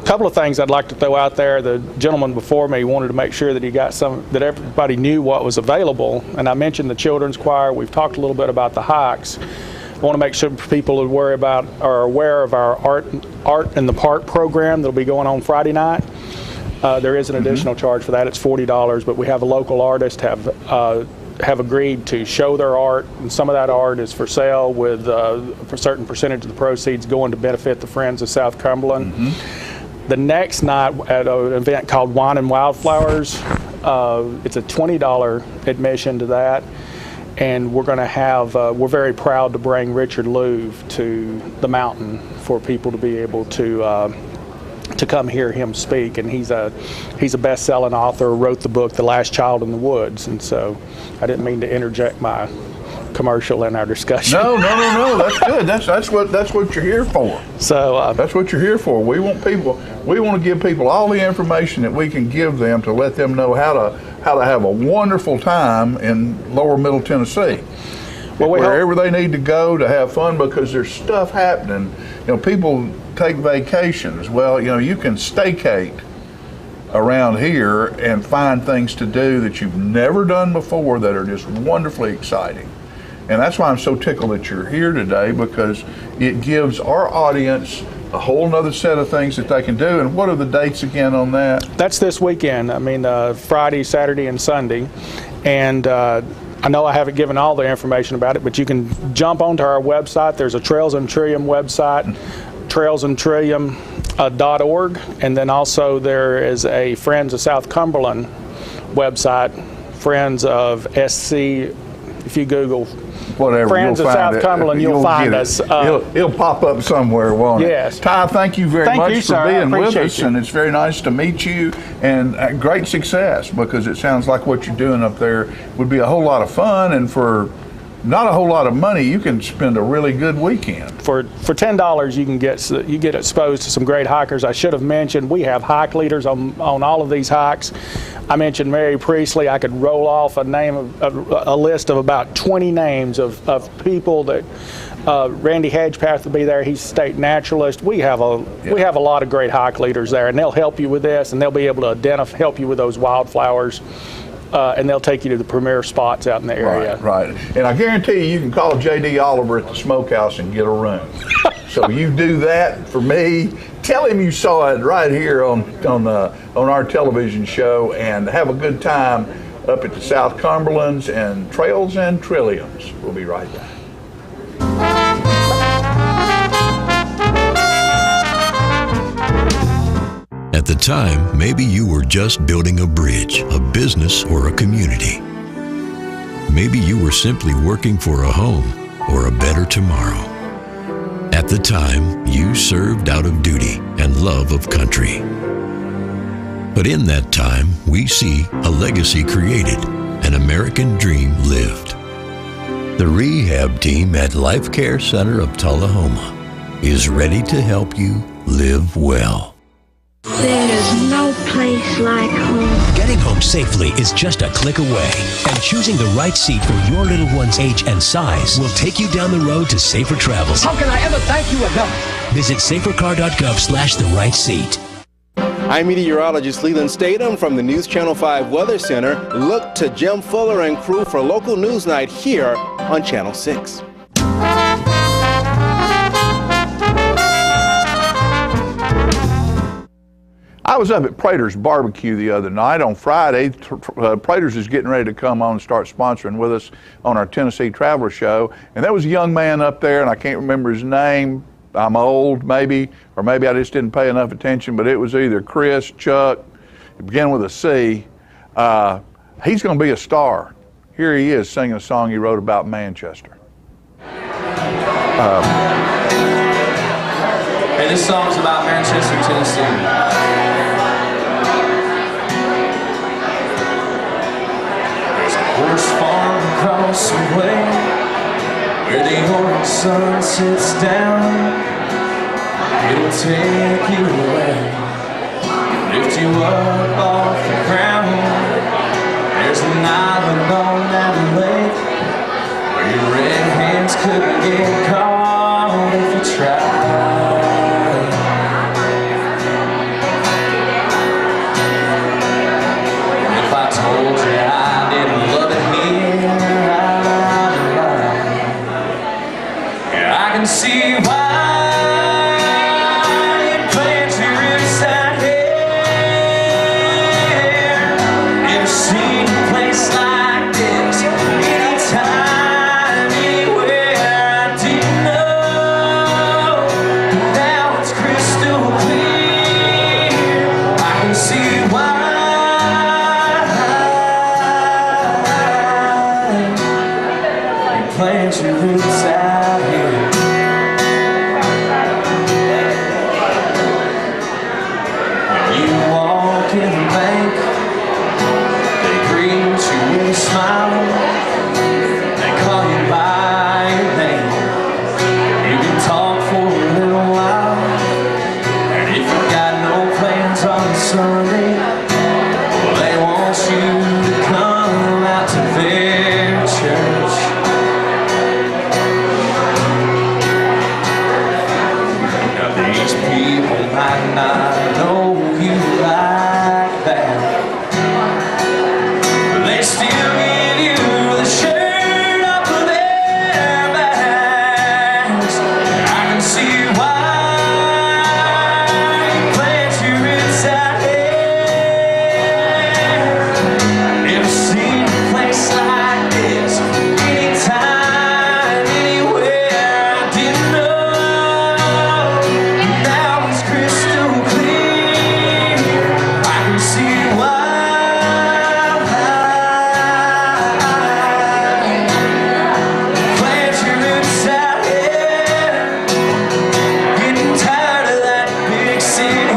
couple of things I'd like to throw out there. The gentleman before me wanted to make sure that that everybody knew what was available, and I mentioned the children's choir. We've talked a little bit about the hikes. I want to make sure people are aware of our Art in the Park program that'll be going on Friday night. There is an additional charge for that. It's $40, but we have a local artist have agreed to show their art, and some of that art is for sale with a certain percentage of the proceeds going to benefit the Friends of South Cumberland. The next night at an event called Wine and Wildflowers, it's a $20 admission to that. And we're going to have, we're very proud to bring Richard Louv to the mountain for people to be able to to come hear him speak, and he's a best-selling author, wrote the book The Last Child in the Woods, and so I didn't mean to interject my commercial in our discussion. No, that's good. That's what you're here for. So that's what you're here for. We want to give people all the information that we can give them to let them know how to have a wonderful time in Lower Middle Tennessee. Well, wherever they need to go to have fun, because there's stuff happening. People take vacations. Well, you can staycate around here and find things to do that you've never done before that are just wonderfully exciting. And that's why I'm so tickled that you're here today, because it gives our audience a whole nother set of things that they can do. And what are the dates again on that? That's this weekend. Friday, Saturday, and Sunday. And I know I haven't given all the information about it, but you can jump onto our website. There's a Trails and Trillium website, trailsandtrillium.org, and then also there is a Friends of South Cumberland website, Friends of SC. If you Google whatever, Friends of South Cumberland, you'll find us. It'll pop up somewhere, won't it? Yes. Ty, thank you very much for being with us, you. And it's very nice to meet you, and great success, because it sounds like what you're doing up there would be a whole lot of fun, and for not a whole lot of money, you can spend a really good weekend. For $10, you get exposed to some great hikers. I should have mentioned we have hike leaders on all of these hikes. I mentioned Mary Priestley. I could roll off a list of about 20 names of people that. Randy Hedgepath will be there. He's a state naturalist. We have a lot of great hike leaders there, and they'll help you with this, and they'll be able to help you with those wildflowers. And they'll take you to the premier spots out in the area. Right. And I guarantee you can call J.D. Oliver at the Smokehouse and get a room. So you do that for me. Tell him you saw it right here on our television show, and have a good time up at the South Cumberlands and Trails and Trilliums. We'll be right back. At the time, maybe you were just building a bridge, a business, or a community. Maybe you were simply working for a home or a better tomorrow. At the time, you served out of duty and love of country. But in that time, we see a legacy created, an American dream lived. The rehab team at Life Care Center of Tullahoma is ready to help you live well. There's no place like home. Getting home safely is just a click away, and choosing the right seat for your little one's age and size will take you down the road to safer travels. How can I ever thank you enough? Visit safercar.gov/the-right-seat. I'm meteorologist Leland Statham from the News Channel 5 Weather Center. Look to Jim Fuller and crew for local news night here on Channel 6. I was up at Prater's Barbecue the other night on Friday. Prater's is getting ready to come on and start sponsoring with us on our Tennessee Traveler Show. And there was a young man up there, and I can't remember his name. I'm old, maybe, or maybe I just didn't pay enough attention, but it was either Chris, Chuck, it began with a C. He's going to be a star. Here he is singing a song he wrote about Manchester. Hey, this song's about Manchester, Tennessee. Horse farm across the way, where the old sun sits down. It'll take you away, lift you up off the ground. There's an island on that lake where your red hands couldn't get caught if you tried. If I told you I didn't love it here, I can see why you plant your inside here. Never seen a place like this anytime, anywhere. I didn't People might not know you like that, but they still give you the shirt off of their backs. I can see why you plant your roots out here. I've never seen a place like this, anytime, anywhere. I didn't know, now it's crystal clear. I can see why. Plant your roots out here. Getting tired of that big city.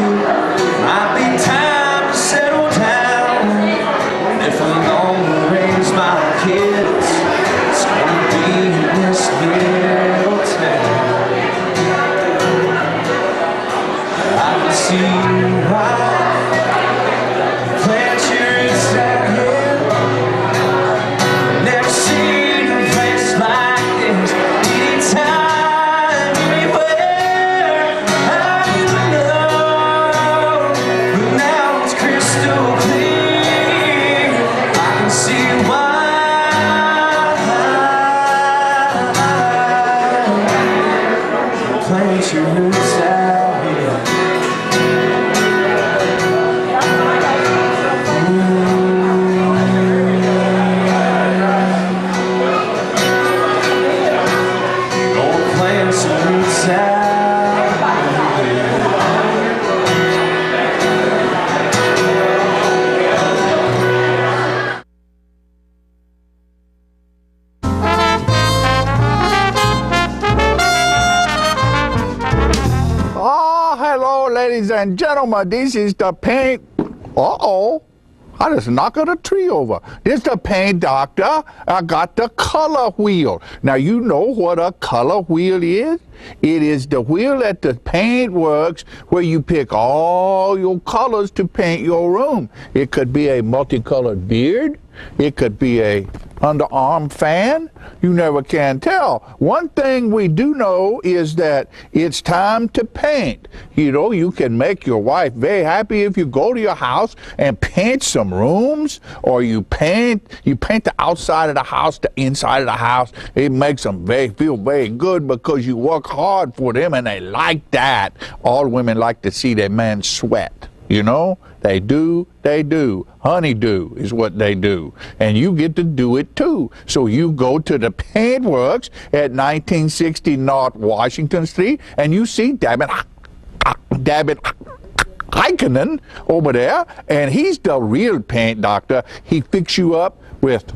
Might be time to settle down. And if I'm gonna raise my kids, it's gonna be in this little town. I can see why. Plant your roots out here. Never seen a place like this, anytime, anywhere. I didn't know, but now it's crystal clear. I can see why. Plant your roots out here. Gonna plant some roots out here. Oh, hello, ladies and gentlemen. This is the paint. Uh-oh. I just knocked a tree over. This is the paint doctor. I got the color wheel. Now, you know what a color wheel is? It is the wheel at the paint works where you pick all your colors to paint your room. It could be a multicolored beard. It could be a underarm fan. You never can tell. One thing we do know is that it's time to paint. You know, you can make your wife very happy if you go to your house and paint some rooms, or you paint the outside of the house, the inside of the house. It makes them feel very good because you work hard for them and they like that. All women like to see their man sweat. You know, they do. Honeydew is what they do. And you get to do it too. So you go to the paint works at 1960 North Washington Street and you see David Heikkinen over there, and he's the real paint doctor. He fix you up with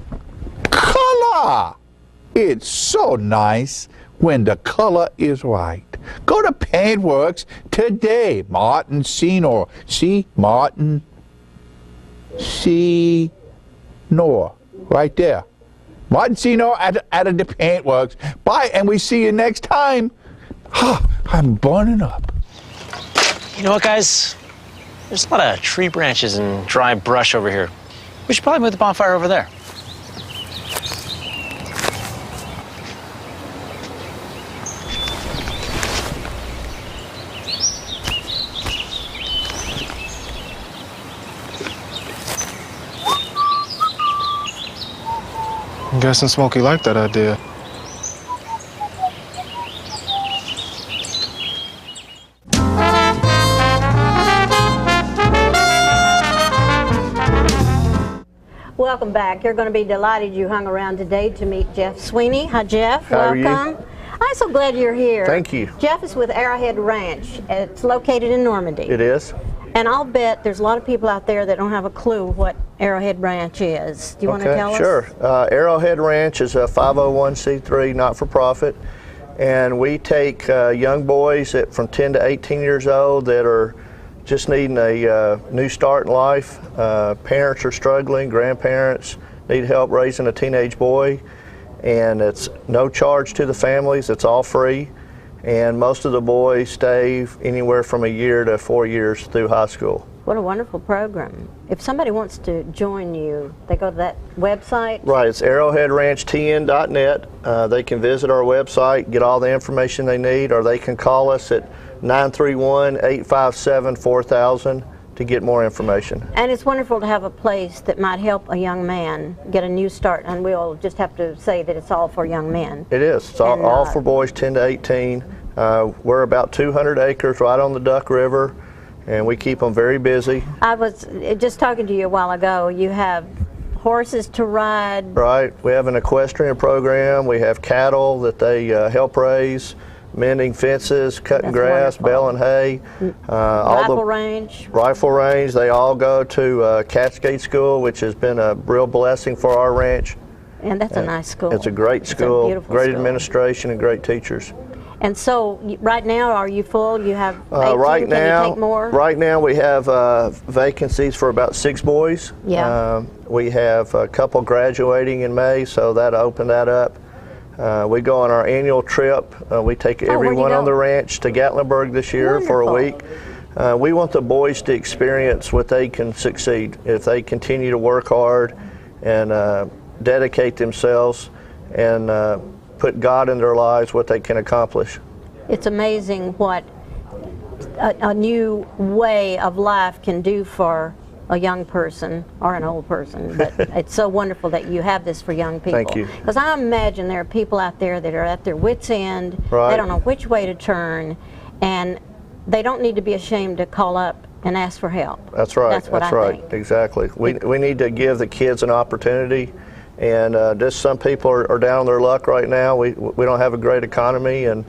color. It's so nice when the color is right. Go to Paintworks today. Martin Senor. See? Martin Senor. Right there. Martin Senor at the Paintworks. Bye, and we see you next time. I'm burning up. You know what, guys? There's a lot of tree branches and dry brush over here. We should probably move the bonfire over there. I'm guessing Smokey liked that idea. Welcome back. You're going to be delighted you hung around today to meet Jeff Sweeney. Hi, Jeff. How are you? Welcome. I'm so glad you're here. Thank you. Jeff is with Arrowhead Ranch. It's located in Normandy. It is. And I'll bet there's a lot of people out there that don't have a clue what Arrowhead Ranch is. Do you want to tell us? Sure. Arrowhead Ranch is a 501c3 not-for-profit, and we take young boys from 10 to 18 years old that are just needing a new start in life. Parents are struggling, grandparents need help raising a teenage boy, and it's no charge to the families. It's all free. And most of the boys stay anywhere from a year to 4 years through high school. What a wonderful program. If somebody wants to join you, they go to that website? Right, it's arrowheadranchtn.net. They can visit our website, get all the information they need, or they can call us at 931-857-4000 to get more information. And it's wonderful to have a place that might help a young man get a new start, and we'll just have to say that it's all for young men. It is. It's all for boys 10 to 18. We're about 200 acres right on the Duck River, and we keep them very busy. I was just talking to you a while ago. You have horses to ride. Right. We have an equestrian program. We have cattle that they help raise, mending fences, cutting grass, baling hay. Rifle range. Rifle range. They all go to Cascade School, which has been a real blessing for our ranch. And that's a nice school. It's a great school, great school. Administration, and great teachers. And so, right now, are you full? You have 18? Right now, can you take more? Right now, we have vacancies for about 6 boys. Yeah. We have a couple graduating in May, so that'll open that up. We go on our annual trip. We take everyone on the ranch to Gatlinburg this year for a week. We want the boys to experience what they can succeed if they continue to work hard and dedicate themselves and put God in their lives, what they can accomplish. It's amazing what a new way of life can do for a young person or an old person, but it's so wonderful that you have this for young people. Thank you. Because I imagine there are people out there that are at their wits' end, Right. They don't know which way to turn, and they don't need to be ashamed to call up and ask for help. That's right. That's what I think. Exactly. We need to give the kids an opportunity, and just some people are down on their luck right now. We don't have a great economy, and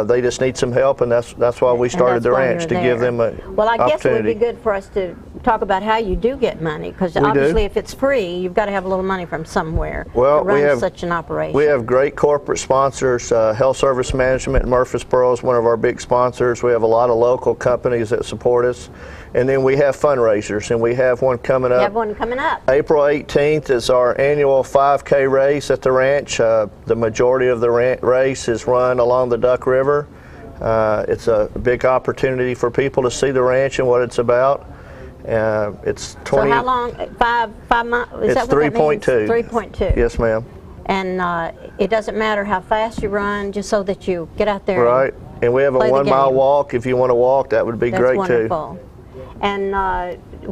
they just need some help, and that's why we started the ranch, to give them an Well, I guess it would opportunity. be good for us to talk about how you do get money, because obviously if it's free, you've got to have a little money from somewhere Well, to run we have such an operation. We have great corporate sponsors. Health Service Management in Murfreesboro is one of our big sponsors. We have a lot of local companies that support us. And then we have fundraisers, and we have one coming up. You have one coming up. April 18th is our annual 5K race at the ranch. The majority of the race is run along the Duck River. It's a big opportunity for people to see the ranch and what it's about. It's 20. So how long? 5 miles? Is It's that what 3.2. 3.2. Yes, ma'am. And it doesn't matter how fast you run, just so that you get out there. Right. And we have a play the 1 mile game. walk. If you want to walk, that would be That's great wonderful. too. And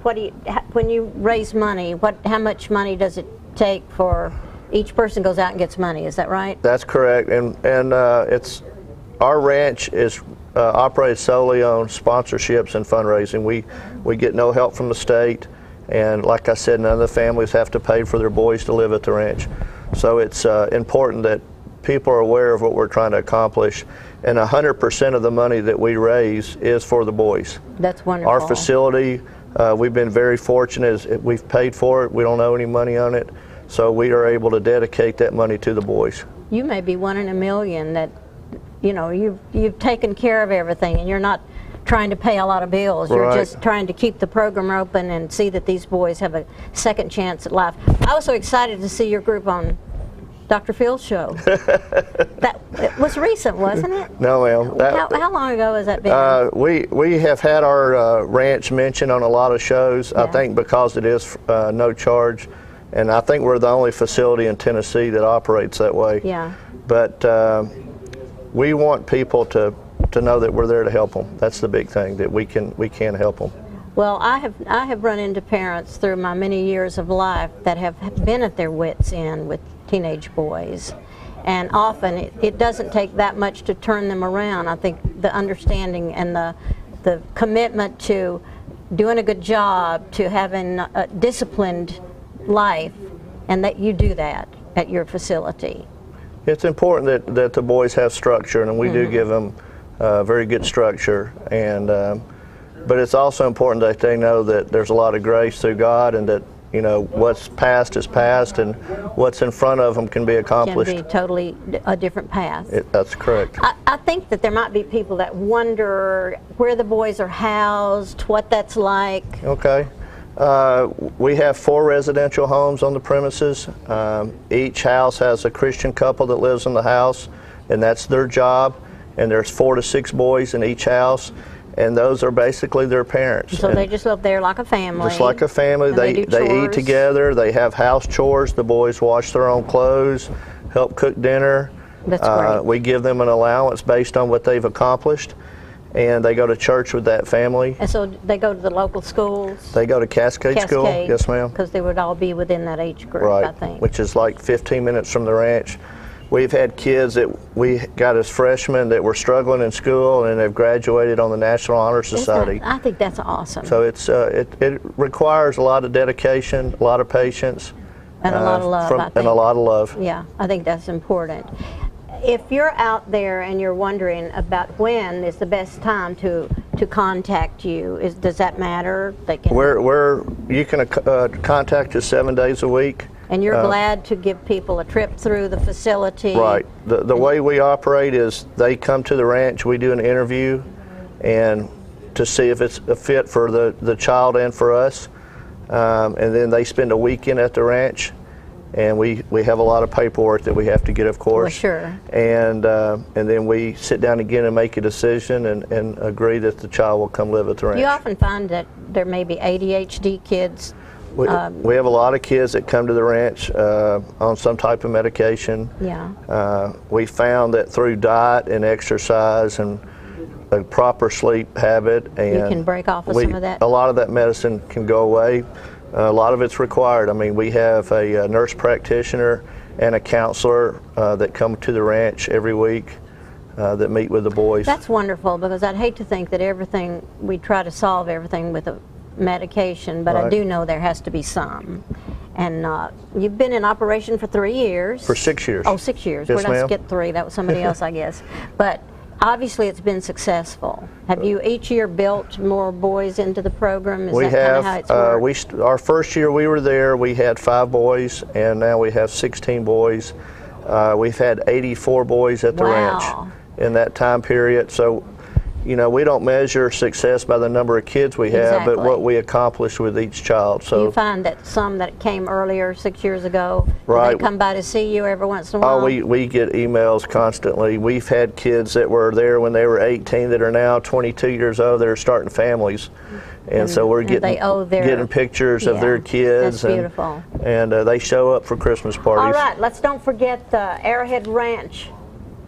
what do you, when you raise money, how much money does it take for each person goes out and gets money? Is that right? That's correct. And it's our ranch is operated solely on sponsorships and fundraising. We get no help from the state, and like I said, none of the families have to pay for their boys to live at the ranch. So it's important that people are aware of what we're trying to accomplish, and 100% of the money that we raise is for the boys. That's wonderful. Our facility, we've been very fortunate. We've paid for it. We don't owe any money on it, so we are able to dedicate that money to the boys. You may be one in a million that, you know, you've taken care of everything, and you're not trying to pay a lot of bills. You're Right. just trying to keep the program open and see that these boys have a second chance at life. I was so excited to see your group on Dr. Phil's show. That it was recent, wasn't it? No, ma'am. How long ago has that been? We have had our ranch mentioned on a lot of shows, I think because it is no charge, and I think we're the only facility in Tennessee that operates that way. Yeah. But we want people to know that we're there to help them. That's the big thing, that we can help them. Well, I have run into parents through my many years of life that have been at their wits' end with teenage boys, and often it doesn't take that much to turn them around. I think the understanding and the commitment to doing a good job, to having a disciplined life, and that you do that at your facility. It's important that the boys have structure, and we do give them very good structure, and but it's also important that they know that there's a lot of grace through God, and that, you know, what's past is past, and what's in front of them can be accomplished. Can be totally a different path. That's correct. I think that there might be people that wonder where the boys are housed, what that's like. Okay. We have 4 residential homes on the premises. Each house has a Christian couple that lives in the house, and that's their job. And there's 4 to 6 boys in each house, and those are basically their parents. So and they just live there like a family. just like a family. And They do eat chores. together. They have house chores. The boys wash their own clothes, help cook dinner. That's great. We give them an allowance based on what they've accomplished. and they go to church with that family. And so they go to the local schools? They go to Cascade School, yes ma'am. Because they would all be within that age group, Right, I think. which is like 15 minutes from the ranch. We've had kids that we got as freshmen that were struggling in school and have graduated on the National Honor Society. I think that's awesome. So it's it requires a lot of dedication, a lot of patience, and a lot of love, I think. and a lot of love. Yeah, I think that's important. If you're out there and you're wondering about when is the best time to contact you, does that matter? They can. You can contact us 7 days a week. And you're glad to give people a trip through the facility. Right. The way we operate is they come to the ranch, we do an interview, and to see if it's a fit for the child and for us. And then they spend a weekend at the ranch, and we have a lot of paperwork that we have to get, of course. Well, sure. And then we sit down again and make a decision and agree that the child will come live at the ranch. You often find that there may be ADHD kids. We have a lot of kids that come to the ranch on some type of medication. Yeah. We found that through diet and exercise and a proper sleep habit, and you can break off of some of that. A lot of that medicine can go away. A lot of it's required. I mean, we have a nurse practitioner and a counselor that come to the ranch every week that meet with the boys. That's wonderful, because I'd hate to think that everything, we try to solve everything with a medication, but Right. I do know there has to be some. And you've been in operation for 3 years. For 6 years. Oh, 6 years. Yes, Where did I ma'am. skip 3? That was somebody else, I guess. But obviously it's been successful. Have you each year built more boys into the program? Is We that kind have. of how it's worked? Our first year we were there, we had 5 boys, and now we have 16 boys. We've had 84 boys at the ranch in that time period. So, you know, we don't measure success by the number of kids we have, but what we accomplish with each child. So Do you find that some that came earlier, 6 years ago, do Right. they come by to see you every once in a while? Oh, we get emails constantly. We've had kids that were there when they were 18 that are now 22 years old that are starting families. And so we're getting pictures of their kids. That's beautiful. And they show up for Christmas parties. All right, let's don't forget the Arrowhead Ranch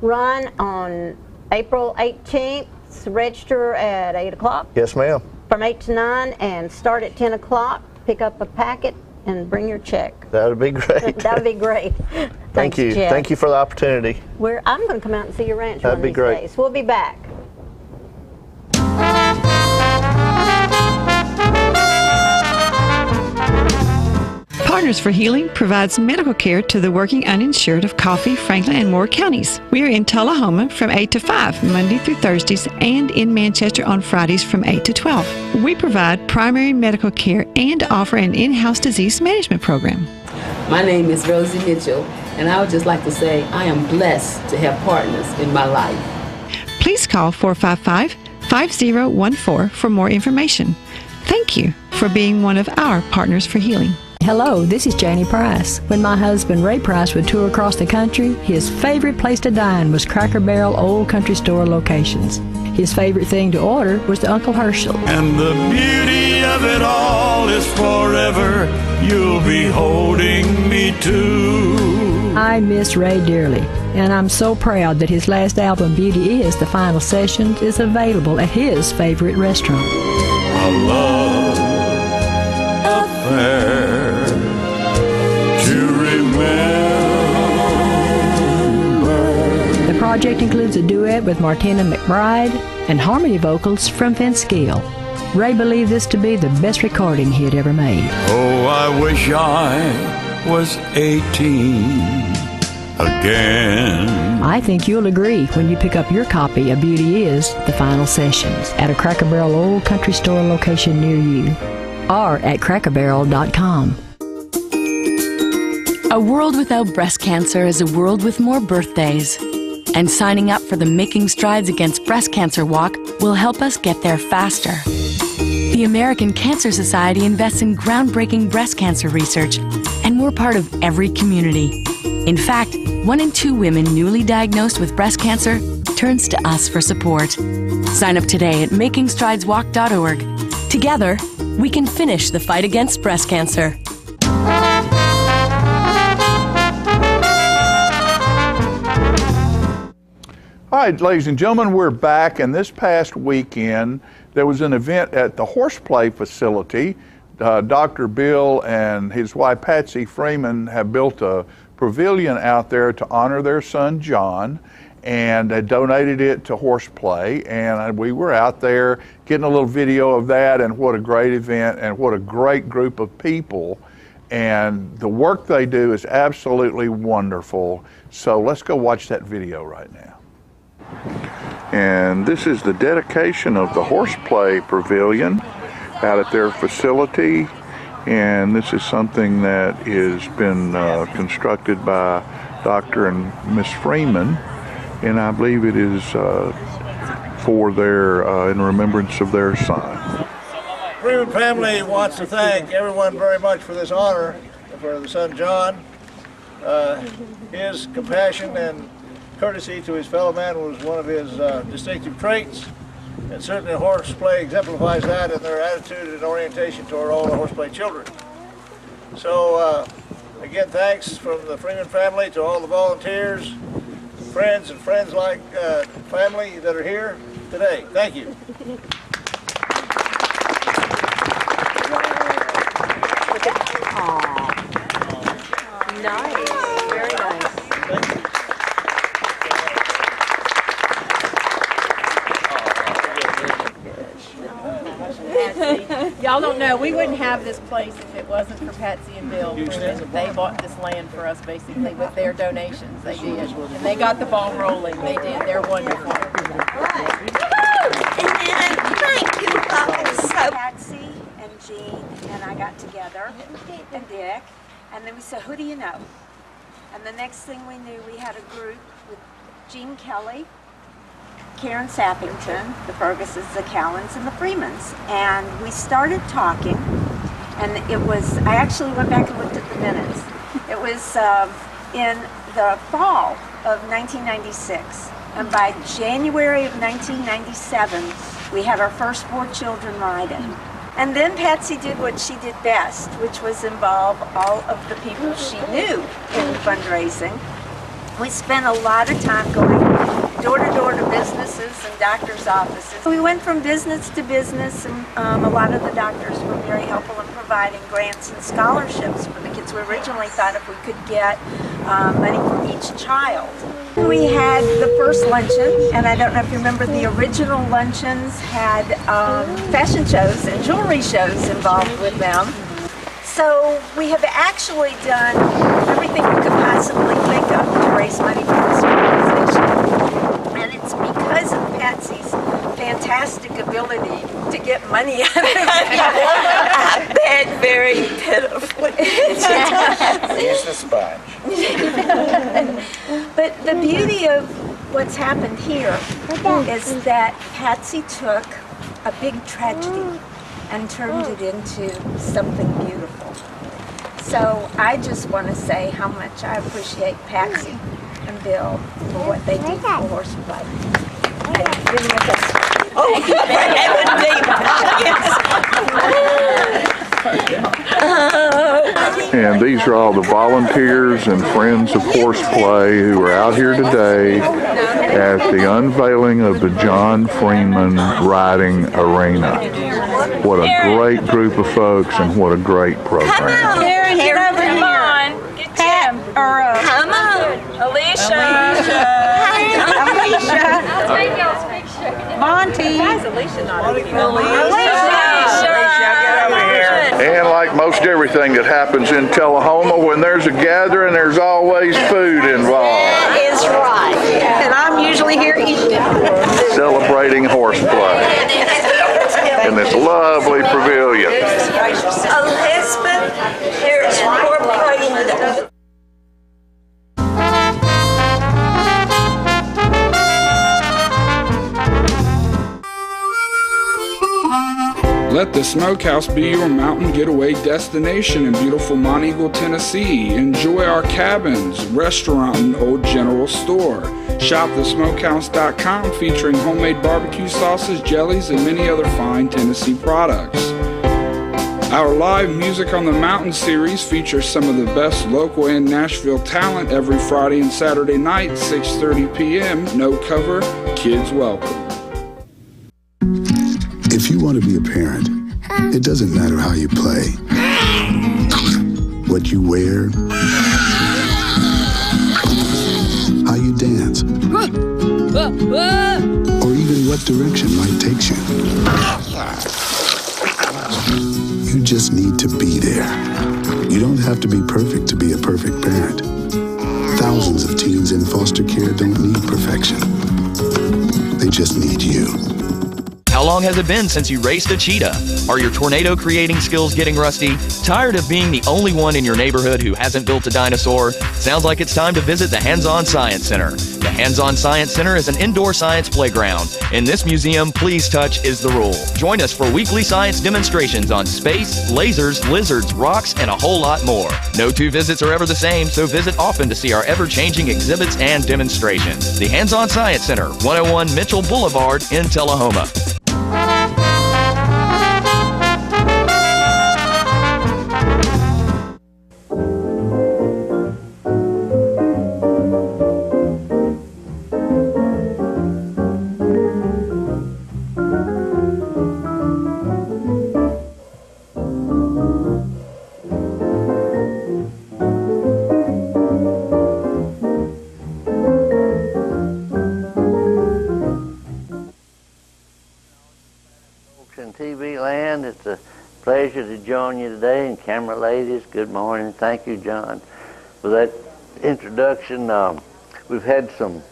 run on April 18th. Register at 8 o'clock. Yes, ma'am. From 8 to 9, and start at 10 o'clock. Pick up a packet and bring your check. That would be great. That would be great. Thank Thanks, you. Jeff. Thank you for the opportunity. I'm going to come out and see your ranch That'd one be of these great. days. We'll be back. Partners for Healing provides medical care to the working uninsured of Coffee, Franklin, and Moore counties. We are in Tullahoma from 8 to 5, Monday through Thursdays, and in Manchester on Fridays from 8 to 12. We provide primary medical care and offer an in-house disease management program. My name is Rosie Mitchell, and I would just like to say I am blessed to have partners in my life. Please call 455-5014 for more information. Thank you for being one of our Partners for Healing. Hello, this is Janie Price. When my husband Ray Price would tour across the country, his favorite place to dine was Cracker Barrel Old Country Store locations. His favorite thing to order was the Uncle Herschel. And the beauty of it all is forever, you'll be holding me to. I miss Ray dearly, and I'm so proud that his last album, Beauty Is the Final Sessions, is available at his favorite restaurant. A love affair to remember. The project includes a duet with Martina McBride and harmony vocals from Vince Gill. Ray believed this to be the best recording he had ever made. Oh, I wish I was 18 again. I think you'll agree when you pick up your copy of Beauty Is the Final Sessions at a Cracker Barrel Old Country Store location near you or at crackerbarrel.com. A world without breast cancer is a world with more birthdays. And signing up for the Making Strides Against Breast Cancer Walk will help us get there faster. The American Cancer Society invests in groundbreaking breast cancer research, and we're part of every community. In fact, 1 in 2 women newly diagnosed with breast cancer turns to us for support. Sign up today at makingstrideswalk.org. Together, we can finish the fight against breast cancer. All right, ladies and gentlemen, we're back, and this past weekend there was an event at the Horseplay facility. Dr. Bill and his wife Patsy Freeman have built a pavilion out there to honor their son John, and they donated it to Horseplay, and we were out there getting a little video of that, and what a great event and what a great group of people, and the work they do is absolutely wonderful. So let's go watch that video right now. And this is the dedication of the Horseplay Pavilion out at their facility, and this is something that has been constructed by Dr. and Miss Freeman, and I believe it is for their in remembrance of their son. Freeman family wants to thank everyone very much for this honor for the son John. His compassion and courtesy to his fellow man was one of his distinctive traits, and certainly Horseplay exemplifies that in their attitude and orientation toward all the Horseplay children. So again, thanks from the Freeman family to all the volunteers, friends and friends-like family that are here today. Thank you. Nice, very nice. Thank you. Y'all don't know, we wouldn't have this place if it wasn't for Patsy and Bill. They bought this land for us basically with their donations. They did. And they got the ball rolling. They did. They're wonderful. Thank you guys. Patsy and Jean and I got together, and Dick, and then we said, who do you know? And the next thing we knew, we had a group with Gene Kelly, Karen Sappington, the Fergusons, the Callens, and the Freemans. And we started talking, and it was, I actually went back and looked at the minutes. It was in the fall of 1996. And by January of 1997, we had our first 4 children riding. And then Patsy did what she did best, which was involve all of the people she knew in fundraising. We spent a lot of time going door to door to businesses and doctors' offices. We went from business to business, and a lot of the doctors were very helpful in providing grants and scholarships for the kids. We originally thought if we could get money for each child. We had the first luncheon, and I don't know if you remember, the original luncheons had fashion shows and jewelry shows involved with them. So we have actually done everything we could possibly think of to raise money for this organization. And it's because of Patsy's fantastic ability to get money out of I beg very pitifully. Use the sponge. But the beauty of what's happened here is that Patsy took a big tragedy and turned it into something beautiful. So I just want to say how much I appreciate Patsy and Bill for what they do for Horseplay. And give them a best. Thank you And these are all the volunteers and friends of Horseplay who are out here today at the unveiling of the John Freeman Riding Arena. What a great group of folks and what a great program. Karen, get over here. Come on. Get Tim. Come on. Alicia. Alicia. Take y'all's picture. Monty. Why is Alicia not here? Alicia. And like most everything that happens in Tullahoma, when there's a gathering, there's always food involved. That is right. And I'm usually here eating. Celebrating Horseplay in this lovely pavilion. Elizabeth, here's your plate. Let the Smokehouse be your mountain getaway destination in beautiful Monteagle, Tennessee. Enjoy our cabins, restaurant, and old general store. Shop thesmokehouse.com featuring homemade barbecue sauces, jellies, and many other fine Tennessee products. Our live Music on the Mountain series features some of the best local and Nashville talent every Friday and Saturday night, 6:30 p.m. No cover, kids welcome. If you want to be a parent, it doesn't matter how you play, what you wear, how you dance, or even what direction life takes you. You just need to be there. You don't have to be perfect to be a perfect parent. Thousands of teens in foster care don't need perfection. They just need you. How long has it been since you raced a cheetah? Are your tornado creating skills getting rusty? Tired of being the only one in your neighborhood who hasn't built a dinosaur? Sounds like it's time to visit the Hands-On Science Center. The Hands-On Science Center is an indoor science playground. In this museum, please touch is the rule. Join us for weekly science demonstrations on space, lasers, lizards, rocks, and a whole lot more. No two visits are ever the same, so visit often to see our ever-changing exhibits and demonstrations. The Hands-On Science Center, 101 Mitchell Boulevard in Tullahoma. TV land, it's a pleasure to join you today. And camera ladies, good morning. Thank you, John, for that introduction. We've had some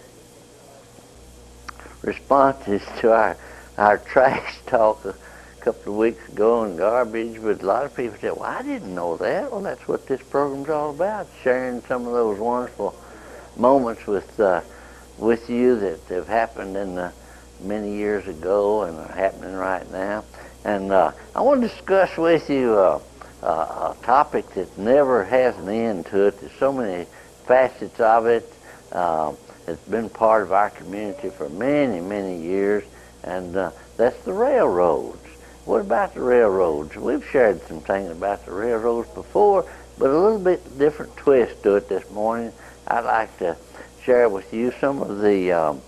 responses to our trash talk a couple of weeks ago on garbage, but a lot of people said, well, I didn't know that. Well, that's what this program's all about, sharing some of those wonderful moments with you that have happened in the many years ago and are happening right now. And I want to discuss with you a topic that never has an end to it. There's so many facets of it. It's been part of our community for many, many years, and that's the railroads. What about the railroads? We've shared some things about the railroads before, but a little bit different twist to it this morning. I'd like to share with you some of the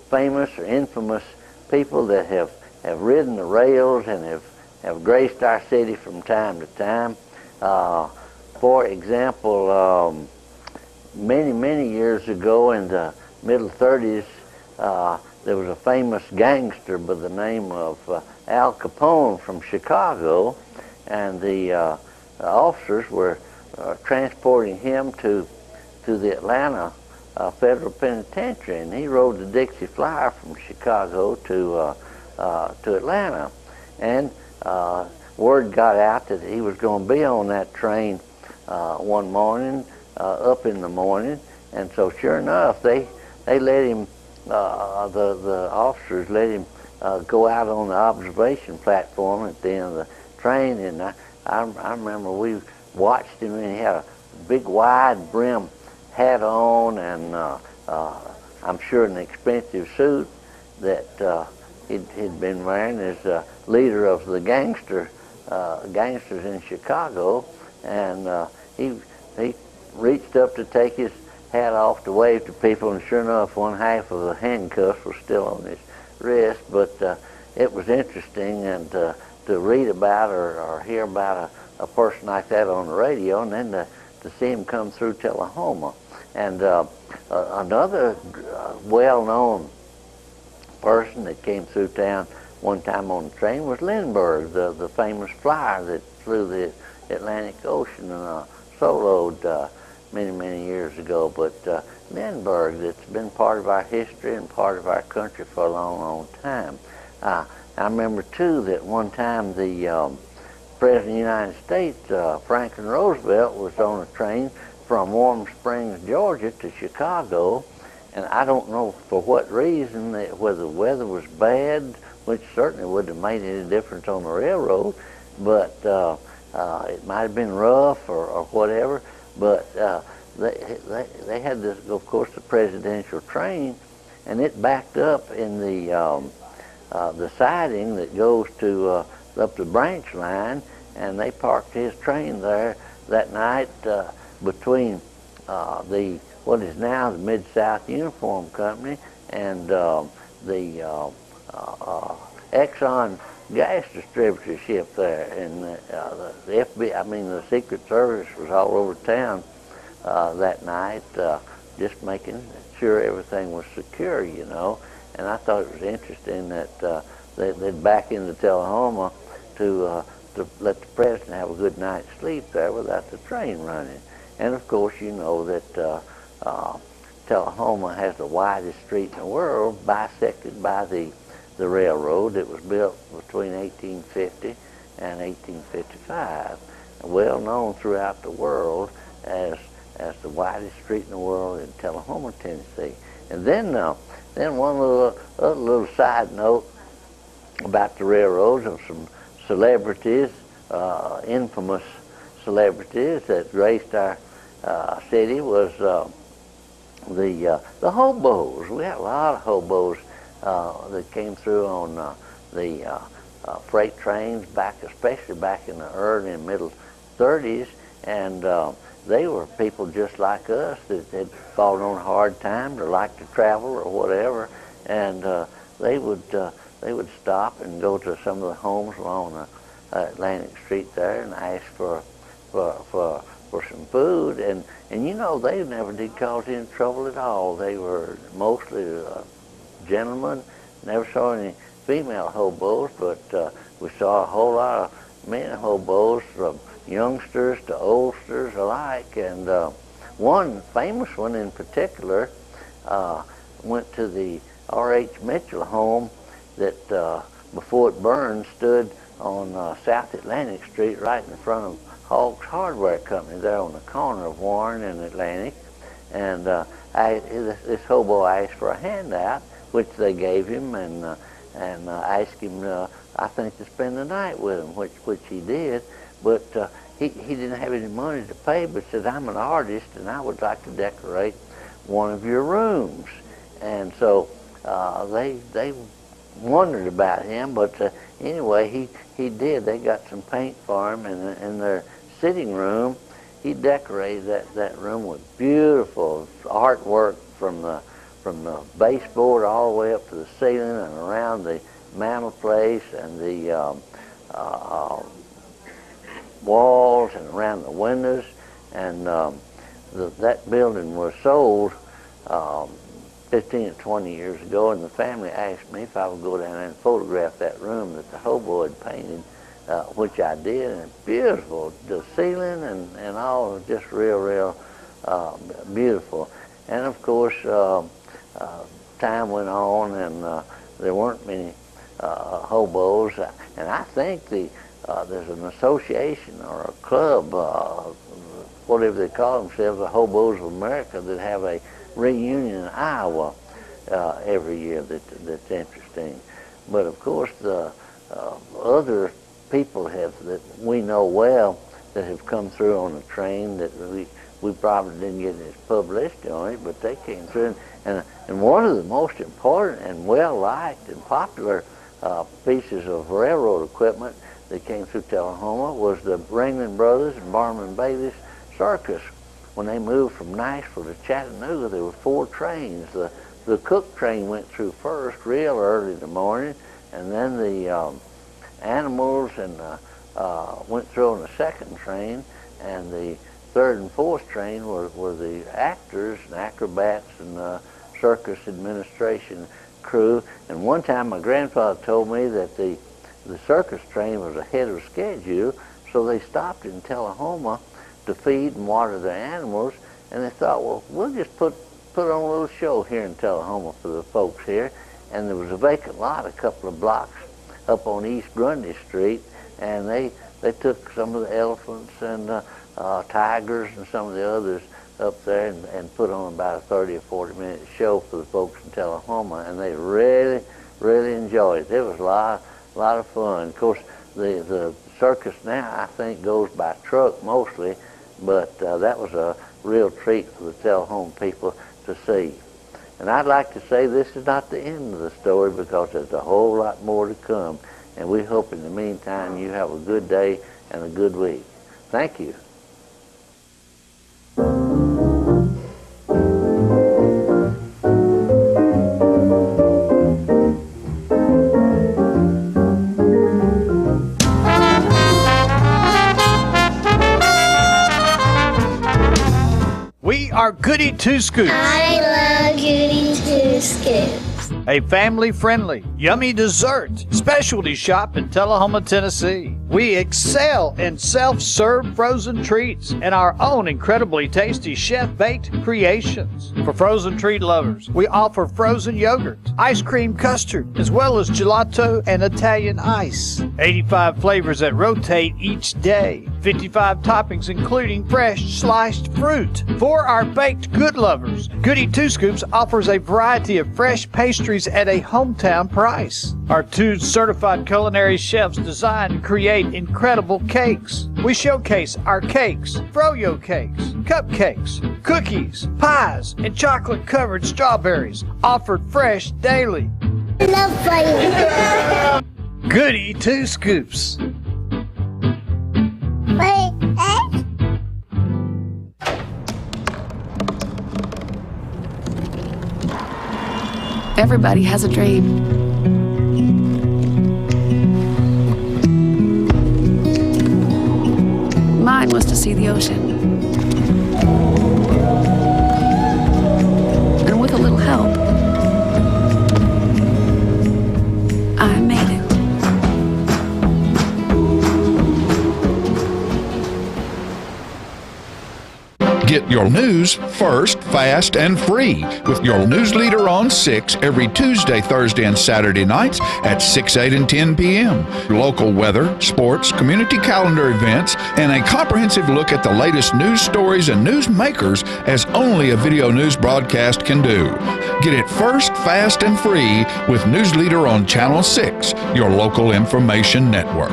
famous or infamous people that have ridden the rails and have graced our city from time to time. For example, many, many years ago in the middle 30s, there was a famous gangster by the name of Al Capone from Chicago, and the officers were transporting him to the Atlanta Federal Penitentiary, and he rode the Dixie Flyer from Chicago to Atlanta, and word got out that he was going to be on that train one morning, up in the morning, and so sure enough, they let him, the officers let him go out on the observation platform at the end of the train, and I remember we watched him, and he had a big wide brim hat on, and I'm sure an expensive suit that he'd been wearing as leader of the gangsters in Chicago, and he reached up to take his hat off to wave to people, and sure enough, one half of the handcuffs was still on his wrist. But it was interesting, and to read about or hear about a person like that on the radio, and then to see him come through Tullahoma. And another well-known person that came through town one time on the train was Lindbergh, the famous flyer that flew the Atlantic Ocean and soloed many, many years ago. But Lindbergh, that's been part of our history and part of our country for a long, long time. I remember, too, that one time the President of the United States, Franklin Roosevelt, was on a train from Warm Springs, Georgia to Chicago, and I don't know for what reason, whether the weather was bad, which certainly wouldn't have made any difference on the railroad, but it might have been rough or whatever, but they had this, of course, the presidential train, and it backed up in the siding that goes to up the branch line, and they parked his train there that night between what is now the Mid-South Uniform Company and the Exxon gas distributorship there, and the FBI, the Secret Service was all over town that night, just making sure everything was secure, you know. And I thought it was interesting that they'd back into Tullahoma to let the president have a good night's sleep there without the train running. And of course, you know that Tullahoma has the widest street in the world, bisected by the railroad that was built between 1850 and 1855, well known throughout the world as the widest street in the world in Tullahoma, Tennessee. And then one little side note about the railroads of some celebrities, infamous celebrities that graced our city was the hobos. We had a lot of hobos that came through on the freight trains especially back in the early and middle 30s, and they were people just like us that had fallen on hard times or liked to travel or whatever, and they would stop and go to some of the homes along Atlantic Street there and ask for some food, and you know, they never did cause any trouble at all. They were mostly gentlemen. Never saw any female hobos, but we saw a whole lot of men hobos, from youngsters to oldsters alike. And one famous one in particular went to the R.H. Mitchell home that before it burned stood on South Atlantic Street right in front of Hogg's Hardware Company there on the corner of Warren and Atlantic. And this hobo asked for a handout, which they gave him, and asked him, I think, to spend the night with him, which he did. But he didn't have any money to pay, but said, I'm an artist and I would like to decorate one of your rooms. And so they wondered about him, but anyway, he did. They got some paint for him, and in their sitting room, he decorated that room with beautiful artwork from the baseboard all the way up to the ceiling and around the mantelpiece and the walls and around the windows. And that building was sold 15 or 20 years ago, and the family asked me if I would go down there and photograph that room that the hobo had painted, which I did, and it's beautiful. The ceiling and all, just real beautiful. And of course, time went on, and there weren't many hobos. And I think there's an association or a club, whatever they call themselves, the Hobos of America, that have a reunion in Iowa every year that's interesting. But of course, the other people that we know well that have come through on the train that we probably didn't get any publicity on it, but they came through. And one of the most important and well-liked and popular pieces of railroad equipment that came through Tullahoma was the Ringling Brothers and Barnum and Bailey's circus. When they moved from Nashville to Chattanooga, there were 4 trains. The Cook train went through first, real early in the morning, and then the animals went through on the second train, and the third and fourth train were the actors and acrobats and the circus administration crew. And one time my grandfather told me that the circus train was ahead of schedule, so they stopped in Tullahoma to feed and water their animals, and they thought, well, we'll just put on a little show here in Tullahoma for the folks here. And there was a vacant lot a couple of blocks up on East Grundy Street, and they took some of the elephants and tigers and some of the others up there and put on about a 30 or 40 minute show for the folks in Tullahoma, and they really enjoyed it. It was a lot of fun. Of course, the circus now, I think, goes by truck mostly, but that was a real treat for the Tullahoma people to see. And I'd like to say this is not the end of the story, because there's a whole lot more to come. And we hope in the meantime you have a good day and a good week. Thank you. We are Goody Two Scoops. I love Goody Two Scoops. A family-friendly, yummy dessert specialty shop in Tullahoma, Tennessee. We excel in self-serve frozen treats and our own incredibly tasty chef-baked creations. For frozen treat lovers, we offer frozen yogurt, ice cream custard, as well as gelato and Italian ice. 85 flavors that rotate each day. 55 toppings including fresh sliced fruit. For our baked good lovers, Goody Two Scoops offers a variety of fresh pastries at a hometown price. Our 2 certified culinary chefs design and create incredible cakes. We showcase our cakes, froyo cakes, cupcakes, cookies, pies, and chocolate-covered strawberries, offered fresh daily. I love playing. Goody Two Scoops. Wait, Everybody has a dream. Mine was to see the ocean. And with a little help, I made it. Get your news first, fast, and free with your news leader on 6 every Tuesday, Thursday, and Saturday nights at 6, 8, and 10 p.m. Local weather, sports, community calendar events, and a comprehensive look at the latest news stories and news makers as only a video news broadcast can do. Get it first, fast, and free with News Leader on Channel 6, your local information network.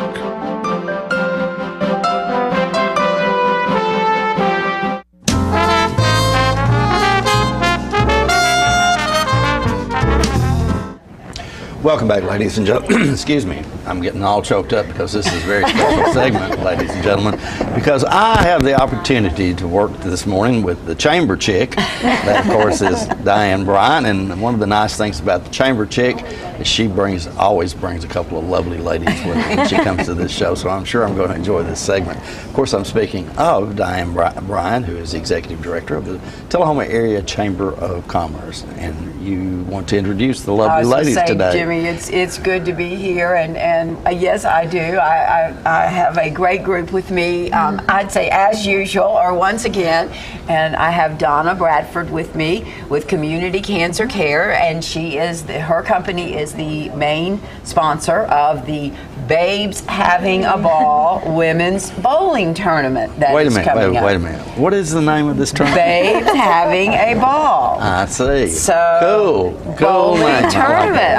Welcome back, ladies and gentlemen. Excuse me, I'm getting all choked up because this is a very special segment, ladies and gentlemen, because I have the opportunity to work this morning with the Chamber Chick. That, of course, is Diane Bryant, and one of the nice things about the Chamber Chick is she always brings a couple of lovely ladies with her when she comes to this show, so I'm sure I'm going to enjoy this segment. Of course, I'm speaking of Diane Bryant, who is the Executive Director of the Tullahoma Area Chamber of Commerce, and you want to introduce the lovely ladies today. Jimmy, it's good to be here, and yes, I do. I have a great group with me. I'd say as usual, or once again, and I have Donna Bradford with me with Community Cancer Care, and her company is the main sponsor of the Babes Having a Ball women's bowling tournament that is coming up. Wait a minute. What is the name of this tournament? Babes Having a Ball. I see. So, cool bowling tournament.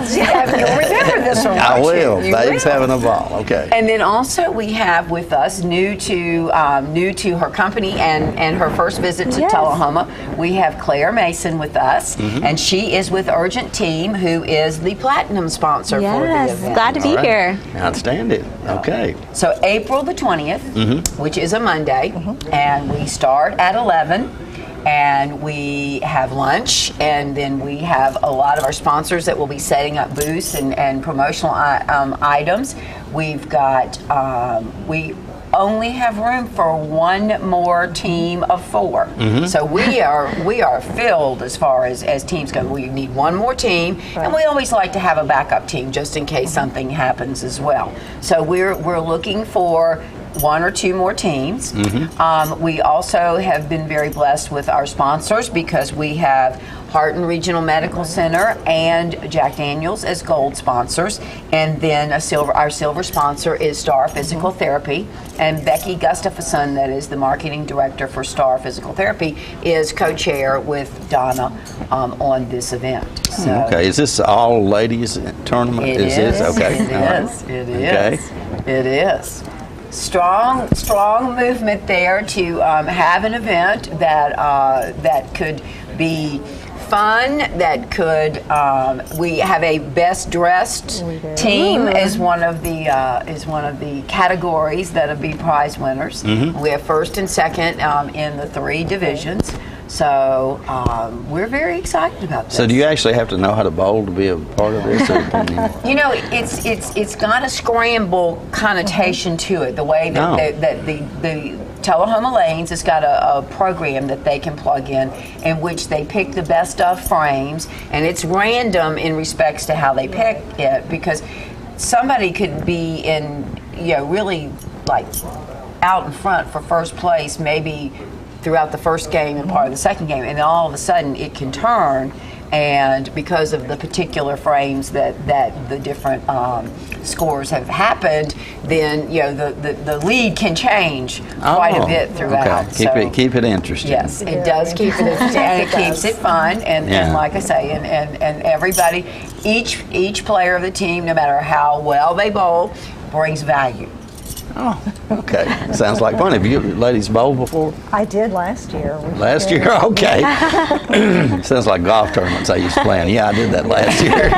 You'll remember this one. I will. Babes Having a Ball. Okay. And then also we have with us new to her company and her first visit to Tullahoma, we have Claire Mason with us, and she is with Urgent Team, who is the platinum sponsor for the event. Glad to be here. Outstanding. Okay. So April the 20th, which is a Monday, and we start at 11. And we have lunch, and then we have a lot of our sponsors that will be setting up booths and promotional items. We've got, we only have room for one more team of 4. So we are filled as far as teams go. We need one more team, and we always like to have a backup team just in case something happens as well. So we're looking for 1 or 2 more teams. We also have been very blessed with our sponsors because we have Harton Regional Medical Center and Jack Daniels as gold sponsors, and then our silver sponsor is Star Physical Therapy, and Becky Gustafson, that is the marketing director for Star Physical Therapy, is co-chair with Donna on this event. So okay, is this all ladies tournament? It is. Okay. It is. Strong movement there to have an event that could be fun that could. We have a best dressed team as one of the categories that'll be prize winners. We have first and second in the 3 divisions. So we're very excited about this. So do you actually have to know how to bowl to be a part of this? Or can you... You know, it's got a scramble connotation to it. The way that the Tullahoma Lanes has got a program that they can plug in which they pick the best of frames, and it's random in respects to how they pick it, because somebody could be in, really like out in front for first place, maybe throughout the first game and part of the second game, and then all of a sudden it can turn, and because of the particular frames that the different scores have happened, then the lead can change quite a bit throughout. Okay. Keep it interesting. Yes, it does keep it interesting, and it keeps it fun, and like I say, and everybody, each player of the team, no matter how well they bowl, brings value. Oh, okay. Sounds like fun. Have you ladies bowled before? I did last year. Last year? Okay. Sounds like golf tournaments I used to play in. Yeah, I did that last year.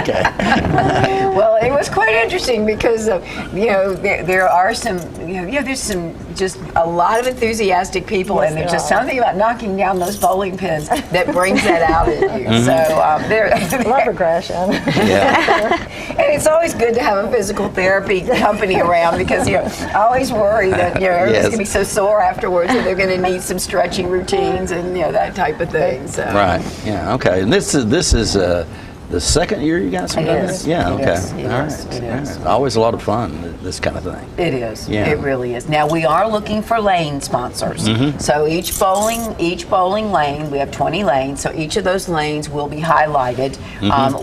Okay. Well, it was quite interesting because, there are some, there's some just a lot of enthusiastic people, and there's just something about knocking down those bowling pins that brings that out in you. So, love aggression. Yeah. And it's always good to have a physical therapy company around, because I always worry that everybody's going to be so sore afterwards that they're going to need some stretching routines and that type of thing. So. Right. Yeah. Okay. And this is the second year you guys have done this? Yeah. Okay. All right. Always a lot of fun. This kind of thing. It is. Yeah. It really is. Now we are looking for lane sponsors. So each bowling lane, we have 20 lanes. So each of those lanes will be highlighted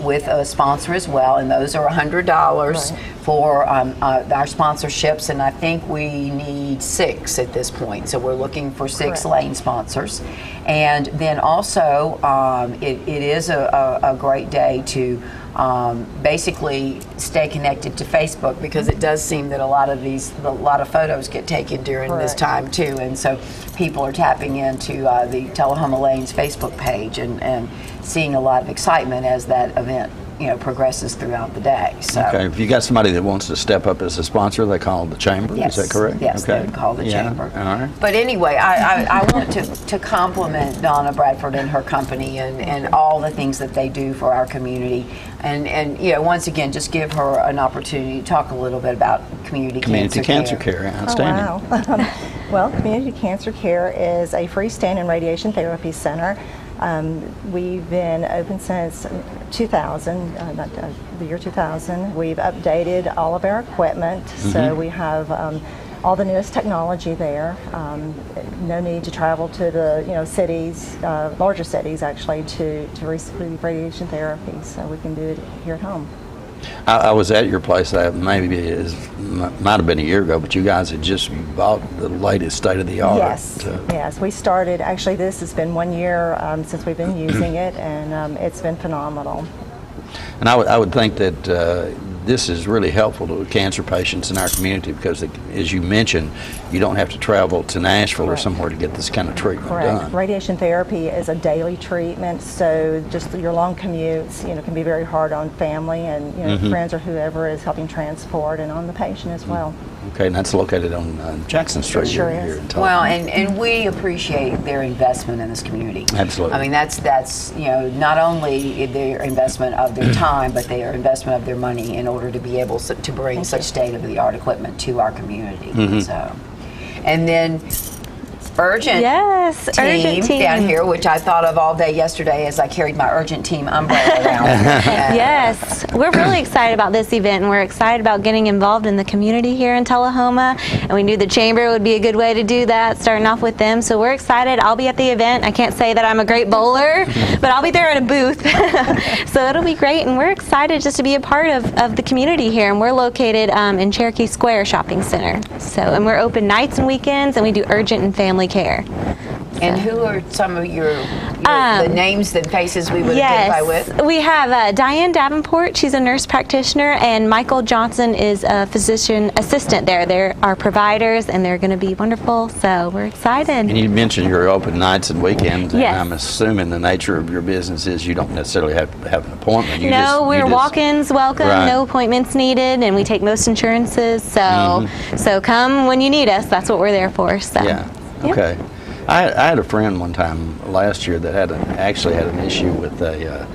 with a sponsor as well, and those are $100 for our sponsorships. And I think we need 6 at this point. So we're looking for 6 lane sponsors, and then also it is a great day to basically stay connected to Facebook, because it does seem that a lot of photos get taken during this time too, and so people are tapping into the Tullahoma Lanes Facebook page and seeing a lot of excitement as that event progresses throughout the day. So. Okay. If you got somebody that wants to step up as a sponsor, they call the chamber. Yes. Is that correct? Yes, okay. they would call the chamber. All right. But anyway, I want to compliment Donna Bradford and her company and all the things that they do for our community. And once again, just give her an opportunity to talk a little bit about community cancer care. Outstanding. Oh, wow. Well, Community Cancer Care is a freestanding radiation therapy center. We've been open since 2000, the year 2000. We've updated all of our equipment, so we have all the newest technology there. No need to travel to the cities, larger cities actually, to receive radiation therapy. So we can do it here at home. I was at your place, might have been a year ago, but you guys had just bought the latest state-of-the-art. Yes, we started, actually this has been 1 year since we've been using it, and it's been phenomenal. And I would think that this is really helpful to cancer patients in our community, because, as you mentioned, you don't have to travel to Nashville or somewhere to get this kind of treatment done. Radiation therapy is a daily treatment, so just your long commutes, can be very hard on family and friends or whoever is helping transport, and on the patient as well. Okay, and that's located on Jackson Street here in Tullahoma. Well, and we appreciate their investment in this community. Absolutely. I mean, that's not only their investment of their time, but their investment of their money in order to be able to bring such state-of-the-art equipment to our community. So, and then Urgent team down here, which I thought of all day yesterday as I carried my Urgent Team umbrella around. Yes, we're really excited about this event, and we're excited about getting involved in the community here in Tullahoma, and we knew the chamber would be a good way to do that, starting off with them. So we're excited. I'll be at the event. I can't say that I'm a great bowler, but I'll be there in a booth. So it'll be great, and we're excited just to be a part of the community here, and we're located in Cherokee Square Shopping Center. So, and we're open nights and weekends, and we do urgent and family care. And who are some of the names and faces we would identify with? We have Diane Davenport. She's a nurse practitioner, and Michael Johnson is a physician assistant there. They're our providers, and they're going to be wonderful. So we're excited. And you mentioned you're open nights and weekends. Yes. And I'm assuming the nature of your business is you don't necessarily have to have an appointment. We're walk-ins welcome. Right. No appointments needed, and we take most insurances. So, so come when you need us. That's what we're there for. So. Yeah. Okay. I had a friend one time last year that actually had an issue with a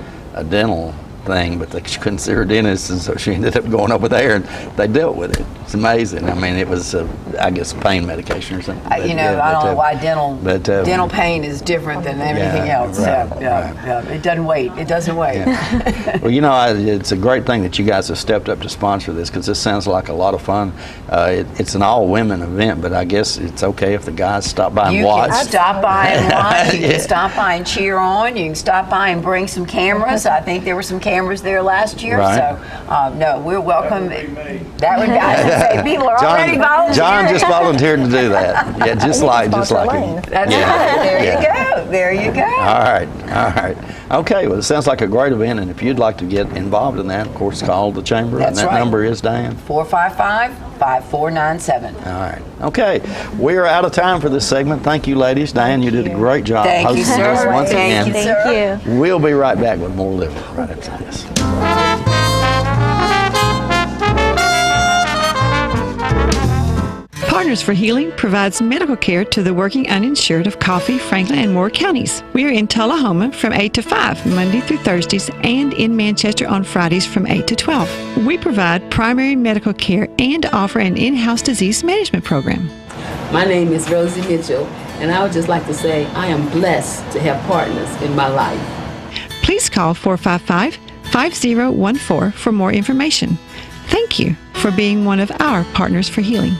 dental thing, but they couldn't see her dentist, and so she ended up going over there, and they dealt with it. It's amazing. I mean, it was, I guess, pain medication or something. I don't know why dental pain is different than anything else. Right. It doesn't wait. It doesn't wait. Yeah. Well, it's a great thing that you guys have stepped up to sponsor this, because this sounds like a lot of fun. It's an all-women event, but I guess it's okay if the guys stop by and watch. You can stop by and watch. You can stop by and cheer on. You can stop by and bring some cameras. I think there were some cameras there last year. Right. So, no, we're welcome. That would be, I should say, people are already volunteering. John just volunteered to do that. Yeah, just like him. That's right. There you go. All right. Okay, well, it sounds like a great event, and if you'd like to get involved in that, of course, call the Chamber. That's and that right. number is, Diane? 455-5497. All right. Okay, we're out of time for this segment. Thank you, ladies. Diane, you did a great job hosting us once again. Thank you. We'll be right back with more living right after this. Partners for Healing provides medical care to the working uninsured of Coffee, Franklin, and Moore counties. We are in Tullahoma from 8 to 5, Monday through Thursdays, and in Manchester on Fridays from 8 to 12. We provide primary medical care and offer an in-house disease management program. My name is Rosie Mitchell, and I would just like to say I am blessed to have partners in my life. Please call 455-5014 for more information. Thank you for being one of our Partners for Healing.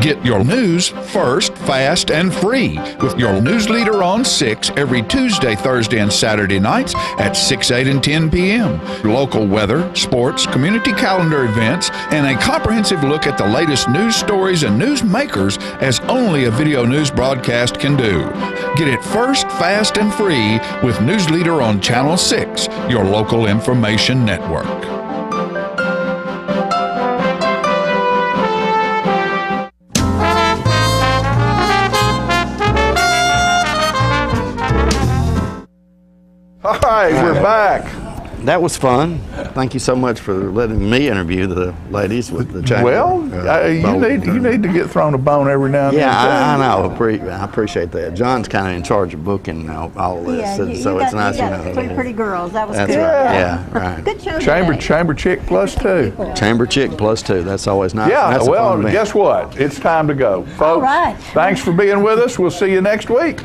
Get your news first, fast, and free with your news leader on 6 every Tuesday, Thursday, and Saturday nights at 6, 8, and 10 p.m. Local weather, sports, community calendar events, and a comprehensive look at the latest news stories and news makers as only a video news broadcast can do. Get it first, fast, and free with News Leader on Channel 6, your local information network. All right, we're back. That was fun. Thank you so much for letting me interview the ladies with the Chamber. Well, you need to get thrown a bone every now and then. Yeah, I know. I appreciate that. John's kind of in charge of booking all this, so it's nice. You got three pretty girls. That was That's good. right. Yeah, right. Good show. Chamber chick plus 2. Chamber chick plus 2. That's always nice. Yeah. That's Well, guess what? It's time to go, folks. All right. Thanks for being with us. We'll see you next week.